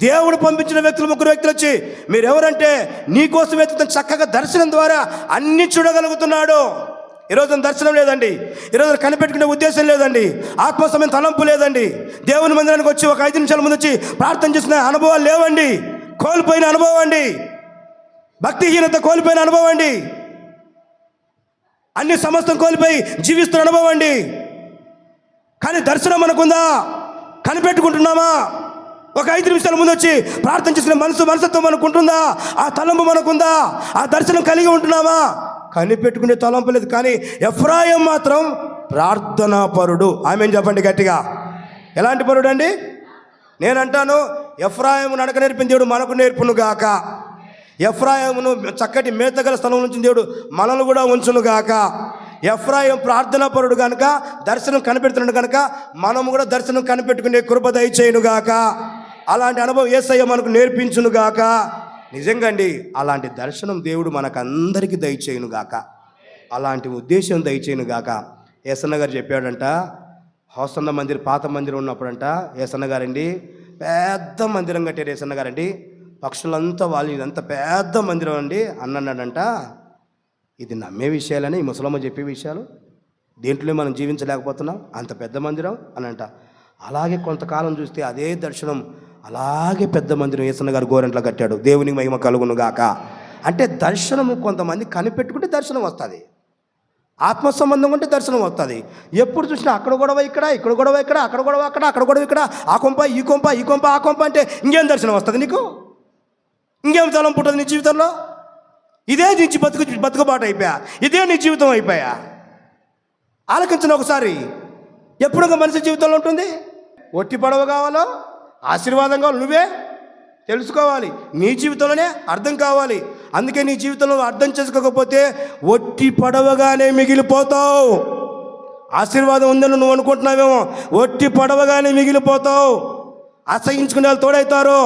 దేవుడు పంపించిన వ్యక్తులు 3 వ్యక్తులు వచ్చి, మీరెవరంటే నీకోసం వెతుకుతున్న చక్కగా దర్శనం ద్వారా అన్ని చూడగలుగుతున్నాడు. ఈరోజు దర్శనం లేదండి, ఈరోజు కనిపెట్టుకునే ఉద్దేశం లేదండి, ఆత్మ సమయం తలంపు లేదండి. దేవుని మందిరానికి వచ్చి ఒక 5 నిమిషాల ముందు వచ్చి ప్రార్థన చేసిన అనుభవాలు లేవండి. కోల్పోయిన అనుభవం అండి, భక్తిహీనత కోల్పోయిన అనుభవం అండి, అన్ని సమస్తం కోల్పోయి జీవిస్తున్న అనుభవం అండి. కానీ దర్శనం మనకుందా? కనిపెట్టుకుంటున్నామా? ఒక 5 నిమిషాల ముందు వచ్చి ప్రార్థన చేసిన మనసత్వం మనకుంటుందా? ఆ తలంపు మనకుందా? ఆ దర్శనం కలిగి ఉంటున్నామా? కనిపెట్టుకునే తలంపు లేదు. కానీ ఎఫ్రాయిం మాత్రం ప్రార్థనాపరుడు. ఆమేన్ చెప్పండి గట్టిగా. ఎలాంటి పరుడు అండి? నేనంటాను, ఎఫ్రాయిము నడక నేర్పిన దేవుడు మనకు నేర్పును గాక. ఎఫ్రాయిమును చక్కటి మేతగల స్థలం నుంచి దేవుడు మనల్ని కూడా ఉంచును గాక. ఎఫ్రాయిం ప్రార్థనాపరుడు కనుక, దర్శనం కనిపెడుతున్నాడు కనుక మనము కూడా దర్శనం కనిపెట్టుకునే కృప దయచేయును గాక. అలాంటి అనుభవం యేసయ్య మనకు నేర్పించును గాక. నిజంగా అండి, అలాంటి దర్శనం దేవుడు మనకందరికీ దయచేయును గాక. అలాంటి ఉద్దేశం దయచేయను గాక. ఏసన్న గారు చెప్పాడంట, హోసన్న మందిరం పాత మందిరం ఉన్నప్పుడంట ఏసన్న గారండి పెద్ద మందిరం కట్టారు. ఏసన్న గారండి పక్షులంతా వాళ్ళు ఇదంతా పెద్ద మందిరం అండి అన్నాడంట. ఇది నమ్మే విషయాలని ఈ ముసలమ్మ చెప్పే విషయాలు, దేంట్లో మనం జీవించలేకపోతున్నాం, అంత పెద్ద మందిరం అని అంట. అలాగే కొంతకాలం చూస్తే అదే దర్శనం అలాగే పెద్ద మందిరం ఏసన్న గారు గోరంట్లో కట్టాడు. దేవునికి మహిమ కలుగును గాక. అంటే దర్శనము కొంతమంది కనిపెట్టుకుంటే దర్శనం వస్తుంది, ఆత్మ సంబంధం ఉంటే దర్శనం వస్తుంది. ఎప్పుడు చూసినా అక్కడ గొడవ ఇక్కడ, ఇక్కడ గొడవ ఇక్కడ, అక్కడ గొడవ అక్కడ, అక్కడ గొడవ ఇక్కడ, ఆ కొంప ఈ కొంప ఈ కొంప ఆ కొంప అంటే ఇంకేం దర్శనం వస్తుంది నీకు? ఇంకేం తలం పుట్టదు నీ జీవితంలో? ఇదే నీ బతుకుబాటు అయిపోయా, ఇదే నీ జీవితం అయిపోయా. ఆలోచించిన ఒకసారి, ఎప్పుడు మనిషి జీవితంలో ఉంటుంది. ఒట్టి పడవ కావాలో ఆశీర్వాదం కావాలి, నువ్వే తెలుసుకోవాలి. నీ జీవితంలోనే అర్థం కావాలి. అందుకే నీ జీవితంలో అర్థం చేసుకోకపోతే ఒట్టి పడవగానే మిగిలిపోతావు. ఆశీర్వాదం ఉందని నువ్వు అనుకుంటున్నావేమో, ఒట్టి పడవగానే మిగిలిపోతావు. అసహించుకునే వాళ్ళు తోడవుతారు,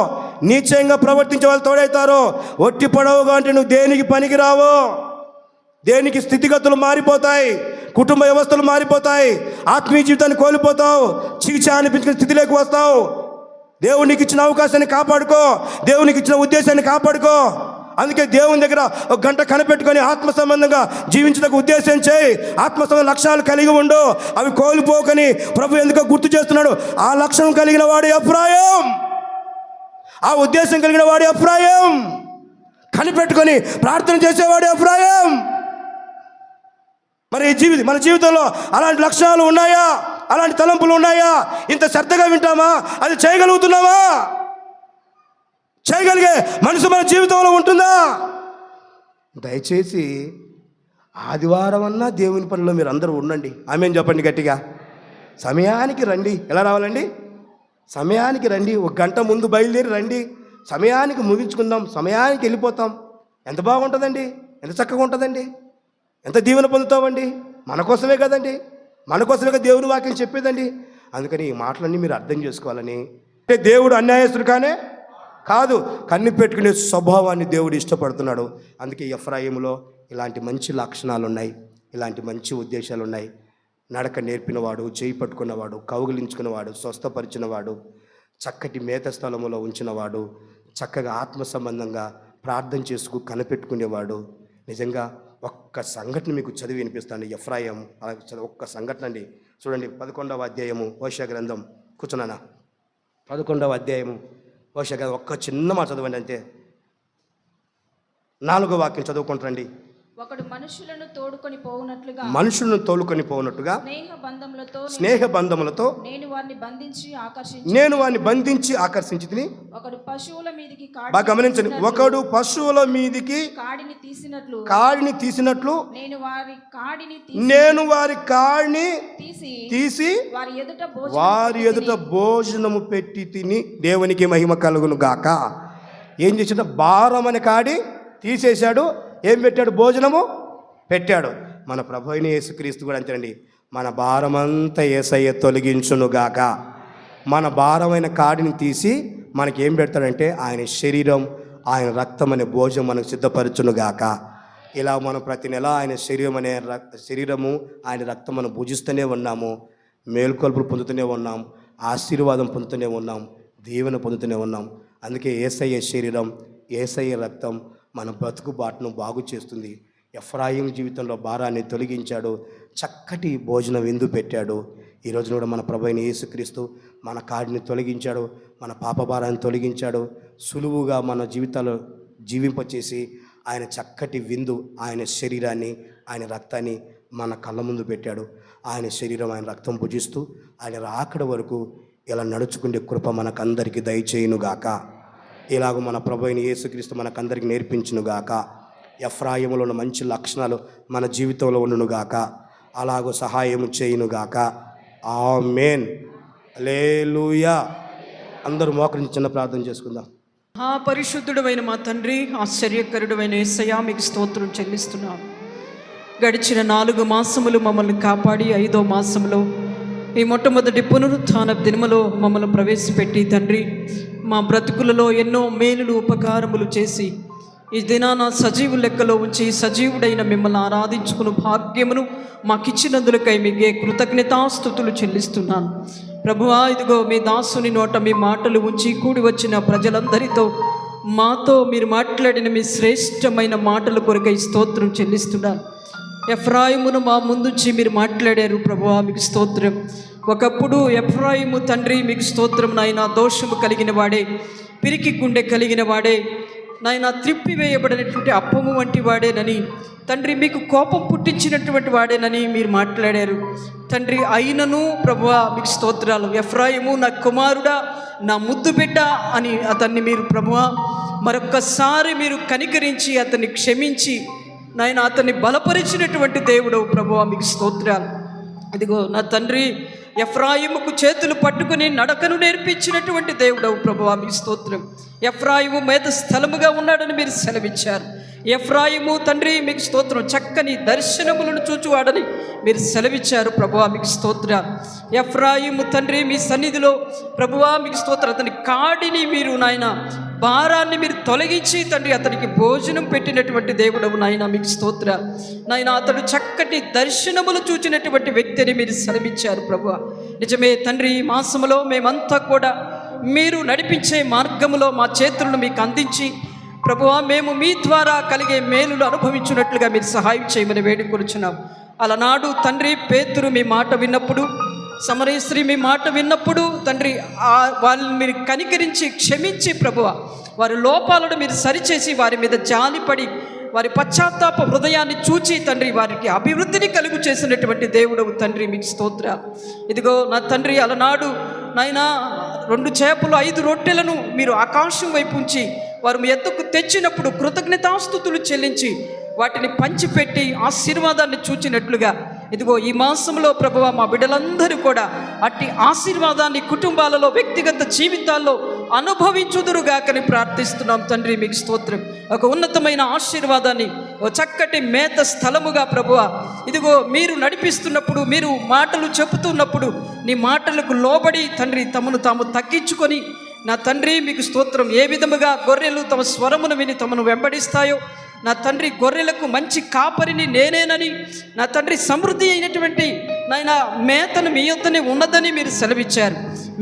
నీచంగా ప్రవర్తించే వాళ్ళు తోడవుతారు. ఒట్టి పడవగా అంటే నువ్వు దేనికి పనికి రావు, దేనికి స్థితిగతులు మారిపోతాయి, కుటుంబ వ్యవస్థలు మారిపోతాయి, ఆత్మీయ జీవితాన్ని కోల్పోతావు, చీచా అనిపించుకునే స్థితిలోకి వస్తావు. దేవునికి ఇచ్చిన అవకాశాన్ని కాపాడుకో, దేవునికి ఇచ్చిన ఉద్దేశాన్ని కాపాడుకో. అందుకే దేవుని దగ్గర ఒక గంట కనిపెట్టుకొని ఆత్మ సంబంధంగా జీవించడానికి ఉద్దేశం చేయి. ఆత్మ సంబంధ లక్షణాలు కలిగి ఉండు, అవి కోల్పోకని ప్రభు ఎందుకో గుర్తు చేస్తున్నాడు. ఆ లక్షణం కలిగిన వాడి అభిప్రాయం, ఆ ఉద్దేశం కలిగిన వాడి అభిప్రాయం, కనిపెట్టుకొని ప్రార్థన చేసేవాడి అభిప్రాయం. మరి మన జీవితంలో అలాంటి లక్షణాలు ఉన్నాయా? అలాంటి తలంపులు ఉన్నాయా? ఇంత శ్రద్ధగా వింటామా? అది చేయగలుగుతున్నావా? చేయగలిగే మనసు మన జీవితంలో ఉంటుందా? దయచేసి ఆదివారం అన్నా దేవుని పనిలో మీరు అందరూ ఉండండి. ఆమేన్ చెప్పండి గట్టిగా. సమయానికి రండి. ఎలా రావాలండి? సమయానికి రండి. ఒక గంట ముందు బయలుదేరి రండి. సమయానికి ముగించుకుందాం, సమయానికి వెళ్ళిపోతాం. ఎంత బాగుంటుందండి, ఎంత చక్కగా ఉంటుందండి, ఎంత దీవెన పొందుతామండి. మన కోసమే కదండి, మన కోసమే కదా దేవుని వాక్యం చెప్పేదండి. అందుకని ఈ మాటలన్నీ మీరు అర్థం చేసుకోవాలని. అంటే దేవుడు అన్యాయస్తుడు కాదు, కన్ను పెట్టుకునే స్వభావాన్ని దేవుడు ఇష్టపడుతున్నాడు. అందుకే ఎఫ్రాయిములో ఇలాంటి మంచి లక్షణాలు ఉన్నాయి, ఇలాంటి మంచి ఉద్దేశాలు ఉన్నాయి. నడక నేర్పినవాడు, చేయి పట్టుకున్నవాడు, కౌగిలించుకున్నవాడు, స్వస్థపరిచినవాడు, చక్కటి మేత స్థలములో ఉంచినవాడు, చక్కగా ఆత్మ సంబంధంగా ప్రార్థన చేసుకు కనిపెట్టుకునేవాడు. నిజంగా ఒక్క సంఘటన మీకు చదివి వినిపిస్తాను. ఎఫ్రాయిం ఒక్క సంఘటన అండి. చూడండి 11వ అధ్యాయము హోషేయ గ్రంథం. కూర్చున్నానా? 11వ అధ్యాయము హోషేయ గ్రంథం. ఒక్క చిన్న మాట చదవండి అంతే. 4వ వాక్యం చదువుకుంటారండి. ఒకడు మనుషులను తోలుకొని పోవునట్లుగా స్నేహ బంధములతో నేను వారిని బంధించి ఆకర్షించి తిని. ఒకడు పశువుల మీదికి బాగా గమనించండి. ఒకడు పశువుల మీదికి కాడిని తీసినట్లు నేను వారి కాడిని తీసి వారి ఎదుట భోజనము పెట్టి తిని. దేవునికి మహిమ కలుగును గాక. ఏం చేశాడు? భారం అనే కాడి తీసేశాడు. ఏం పెట్టాడు? భోజనము పెట్టాడు. మన ప్రభు అయిన యేసుక్రీస్తు కూడా అంతేనండి. మన భారమంతా యేసయ్య తొలగించునుగాక. మన భారమైన కాడిని తీసి మనకి ఏం పెడతాడంటే ఆయన శరీరం, ఆయన రక్తం అనే భోజనం మనకు సిద్ధపరచునుగాక. ఇలా మనం ప్రతి నెల ఆయన శరీరము ఆయన రక్తం మనం భుజిస్తూనే ఉన్నాము, మేలుకొల్పులు పొందుతూనే ఉన్నాం, ఆశీర్వాదం పొందుతూనే ఉన్నాం, దీవెన పొందుతూనే ఉన్నాం. అందుకే యేసయ్య శరీరం, యేసయ్య రక్తం మన బ్రతుకు బాటను బాగు చేస్తుంది. ఎఫ్రాయిం జీవితంలో భారాన్ని తొలగించాడు, చక్కటి భోజనం విందు పెట్టాడు. ఈరోజు కూడా మన ప్రభు అయిన యేసుక్రీస్తు మన కాడిని తొలగించాడు, మన పాప భారాన్ని తొలగించాడు. సులువుగా మన జీవితాలు జీవింపచేసి ఆయన చక్కటి విందు, ఆయన శరీరాన్ని, ఆయన రక్తాన్ని మన కళ్ళ ముందు పెట్టాడు. ఆయన శరీరం, ఆయన రక్తం భుజిస్తూ ఆయన రాకడ వరకు ఇలా నడుచుకునే కృప మనకందరికీ దయచేయునుగాక. ఇలాగ మన ప్రభు అయిన యేసుక్రీస్తు మనకందరికి నేర్పించునుగాక. ఎఫ్రాయిములో ఉన్న మంచి లక్షణాలు మన జీవితంలో ఉండునుగాక. అలాగూ సహాయం చేయునుగాక. ఆమేన్. హల్లెలూయా. అందరూ మోకరించి చిన్న ప్రార్థన చేసుకుందాం. పరిశుద్ధుడైన మా తండ్రి, ఆశ్చర్యకరుడైన యేసయ్యా, మీకు స్తోత్రం చెల్లిస్తున్నాం. గడిచిన 4 మాసములు మమ్మల్ని కాపాడి 5వ మాసంలో ఈ మొట్టమొదటి పునరుత్థాన దినములో మమ్మల్ని ప్రవేశపెట్టి తండ్రి, మా బ్రతుకులలో ఎన్నో మేలులు ఉపకారములు చేసి ఈ దినాన సజీవు లెక్కలో ఉంచి సజీవుడైన మిమ్మల్ని ఆరాధించుకుని భాగ్యమును మాకిచ్చినందులకై మీకే కృతజ్ఞతాస్తుతులు చెల్లిస్తున్నాను ప్రభువా. ఇదిగో మీ దాసుని నోట మీ మాటలు ఉంచి కూడి వచ్చిన ప్రజలందరితో మాతో మీరు మాట్లాడిన మీ శ్రేష్టమైన మాటల కొరకై స్తోత్రం చెల్లిస్తున్నాను. ఎఫ్రాయిమును మా ముందుంచి మీరు మాట్లాడారు ప్రభువా, మీకు స్తోత్రం. ఒకప్పుడు ఎఫ్రాయిము తండ్రి మీకు స్తోత్రం నాయన, దోషము కలిగిన వాడే, పిరికి గుండె కలిగిన వాడే నాయన, త్రిప్పివేయబడినటువంటి అప్పము వంటి వాడేనని తండ్రి, మీకు కోపం పుట్టించినటువంటి వాడేనని మీరు మాట్లాడారు తండ్రి. అయినను ప్రభువా మీకు స్తోత్రాలు. ఎఫ్రాయిము నా కుమారుడా, నా ముద్దు బిడ్డ అని అతన్ని మీరు ప్రభువా మరొక్కసారి మీరు కనికరించి అతన్ని క్షమించి నాయన అతన్ని బలపరిచినటువంటి దేవుడు ప్రభువా మీకు స్తోత్రాలు. ఇదిగో నా తండ్రి, ఎఫ్రాయిముకు చేతులు పట్టుకుని నడకను నేర్పించినటువంటి దేవుడవు ప్రభువా మీకు స్తోత్రం. ఎఫ్రాయిము మేత స్థలముగా ఉన్నాడని మీరు సెలవిచ్చారు. ఎఫ్రాయిము తండ్రి మీకు స్తోత్రం, చక్కని దర్శనములను చూచువాడని మీరు సెలవిచ్చారు ప్రభువా మీకు స్తోత్రాలు. ఎఫ్రాయిము తండ్రి మీ సన్నిధిలో ప్రభువా మీకు స్తోత్రం, అతని కాడిని మీరు నాయన భారాన్ని మీరు తొలగించి తండ్రి అతనికి భోజనం పెట్టినటువంటి దేవుడవు నాయన మీకు స్తోత్రాలు. నాయన అతడు చక్కటి దర్శనములు చూచినటువంటి వ్యక్తిని మీరు సెలవిచ్చారు ప్రభువా. నిజమే తండ్రి, ఈ మాసములో మేమంతా కూడా మీరు నడిపించే మార్గములో మా చేతులను మీకు అందించి ప్రభువా మేము మీ ద్వారా కలిగే మేలులు అనుభవించినట్లుగా మీరు సహాయం చేయమని వేడుకొనుచున్నాం. అలనాడు తండ్రి పేతురు మీ మాట విన్నప్పుడు, సమరయ స్త్రీ మీ మాట విన్నప్పుడు తండ్రి వాళ్ళని మీరు కనికరించి క్షమించి ప్రభువా వారి లోపాలను మీరు సరిచేసి వారి మీద జాలిపడి వారి పశ్చాత్తాప హృదయాన్ని చూచి తండ్రి వారికి అభివృద్ధిని కలుగు చేసినటువంటి దేవుడవు తండ్రి మీకు స్తోత్ర. ఇదిగో నా తండ్రి, అలనాడు నాయన 2 చేపలు 5 రొట్టెలను మీరు ఆకాశం వైపు ఉంచి వారు మీ ఎద్దకు తెచ్చినప్పుడు కృతజ్ఞతాస్తుతులు చెల్లించి వాటిని పంచిపెట్టి ఆశీర్వాదాన్ని చూచినట్లుగా ఇదిగో ఈ మాసంలో ప్రభువా మా బిడ్డలందరూ కూడా అట్టి ఆశీర్వాదాన్ని కుటుంబాలలో వ్యక్తిగత జీవితాల్లో అనుభవించుదురుగాకని ప్రార్థిస్తున్నాం తండ్రి మీకు స్తోత్రం. ఒక ఉన్నతమైన ఆశీర్వాదాన్ని ఒక చక్కటి మేత స్థలముగా ప్రభువా ఇదిగో మీరు నడిపిస్తున్నప్పుడు, మీరు మాటలు చెబుతున్నప్పుడు నీ మాటలకు లోబడి తండ్రి తమను తాము తగ్గించుకొని నా తండ్రి మీకు స్తోత్రం, ఏ విధముగా గొర్రెలు తమ స్వరమును విని తమను వెంబడిస్తాయో నా తండ్రి గొర్రెలకు మంచి కాపరిని నేనేనని నా తండ్రి సమృద్ధి అయినటువంటి నాయన మేతను మీ యొద్దనే ఉన్నదని మీరు సెలవిచ్చారు.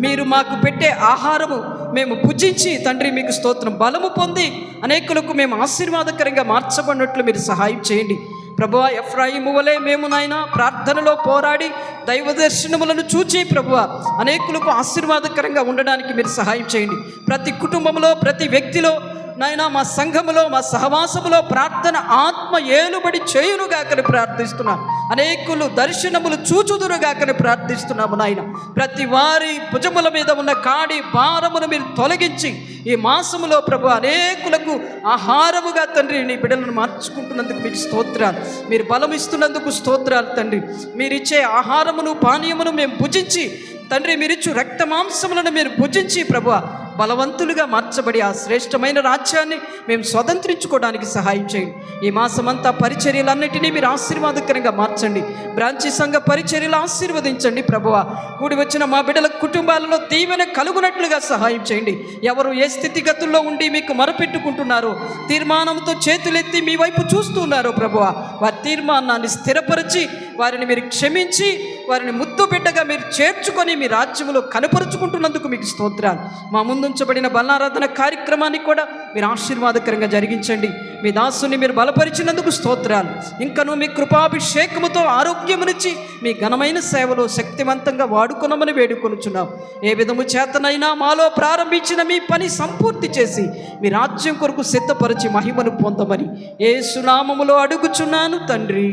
మీరు మాకు పెట్టే ఆహారము మేము భుజించి తండ్రి మీకు స్తోత్రం బలము పొంది అనేకులకు మేము ఆశీర్వాదకరంగా మార్చబడినట్లు మీరు సహాయం చేయండి ప్రభువా. ఎఫ్రాయిము వలె మేము నాయన ప్రార్థనలో పోరాడి దైవ దర్శనములను చూచి ప్రభువా అనేకులకు ఆశీర్వాదకరంగా ఉండడానికి మీరు సహాయం చేయండి. ప్రతి కుటుంబంలో, ప్రతి వ్యక్తిలో నాయన మా సంఘములో, మా సహవాసములో ప్రార్థన ఆత్మ ఏలుబడి చేయునుగాకని ప్రార్థిస్తున్నాను. అనేకులు దర్శనములు చూచుదురుగాకని ప్రార్థిస్తున్నాము నాయన. ప్రతి వారి భుజముల మీద ఉన్న కాడి భారమును మీరు తొలగించి ఈ మాసములో ప్రభు అనేకులకు ఆహారముగా తండ్రి నీ బిడ్డలను మార్చుకుంటున్నందుకు మీకు స్తోత్రాలు. మీరు బలమిస్తున్నందుకు స్తోత్రాలు తండ్రి. మీరిచ్చే ఆహారమును పానీయమును మేము భుజించి తండ్రి మీరిచ్చు రక్త మాంసములను మీరు భుజించి ప్రభువా బలవంతులుగా మార్చబడి ఆ శ్రేష్టమైన రాజ్యాన్ని మేము స్వతంత్రించుకోవడానికి సహాయం చేయండి. ఈ మాసమంతా పరిచర్యలన్నిటినీ మీరు ఆశీర్వాదకరంగా మార్చండి. బ్రాంచి సంఘ పరిచర్యలు ఆశీర్వదించండి ప్రభువా. కూడి వచ్చిన మా బిడ్డల కుటుంబాలలో దీవెన కలుగునట్లుగా సహాయం చేయండి. ఎవరు ఏ స్థితిగతుల్లో ఉండి మీకు మొరపెట్టుకుంటున్నారో, తీర్మానంతో చేతులెత్తి మీ వైపు చూస్తున్నారో ప్రభువా వారి తీర్మానాన్ని స్థిరపరిచి వారిని మీరు క్షమించి వారిని ముద్దు బిడ్డగా మీరు చేర్చుకొని మీ రాజ్యంలో కనపరుచుకుంటున్నందుకు మీకు స్తోత్రాలు. మా ముందుంచబడిన బలారాధన కార్యక్రమాన్ని కూడా మీరు ఆశీర్వాదకరంగా జరిగించండి. మీ దాసుని మీరు బలపరిచినందుకు స్తోత్రాలు. ఇంకనూ మీ కృపాభిషేకముతో ఆరోగ్యమునిచ్చి మీ ఘనమైన సేవలో శక్తివంతంగా వాడుకొనమని వేడుకొనుచున్నాం. ఏ విధము చేతనైనా మాలో ప్రారంభించిన మీ పని సంపూర్తి చేసి మీ రాజ్యం కొరకు సిద్ధపరిచి మహిమను పొందమని యేసు నామములో అడుగుచున్నాను తండ్రి.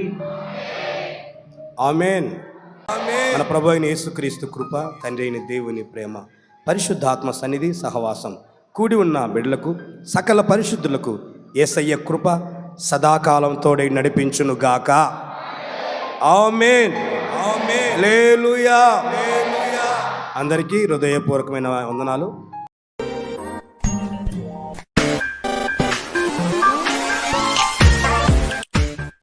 ఆమేన్. మన ప్రభు అయిన యేసుక్రీస్తు కృప, తండ్రి అయిన దేవుని ప్రేమ, పరిశుద్ధాత్మ సన్నిధి సహవాసం కూడి ఉన్న బిడ్డలకు సకల పరిశుద్ధులకు యేసయ్య కృప సదాకాలం తోడై నడిపించును గాక. ఆమేన్. హల్లెలూయా. అందరికీ హృదయపూర్వకమైన వందనాలు.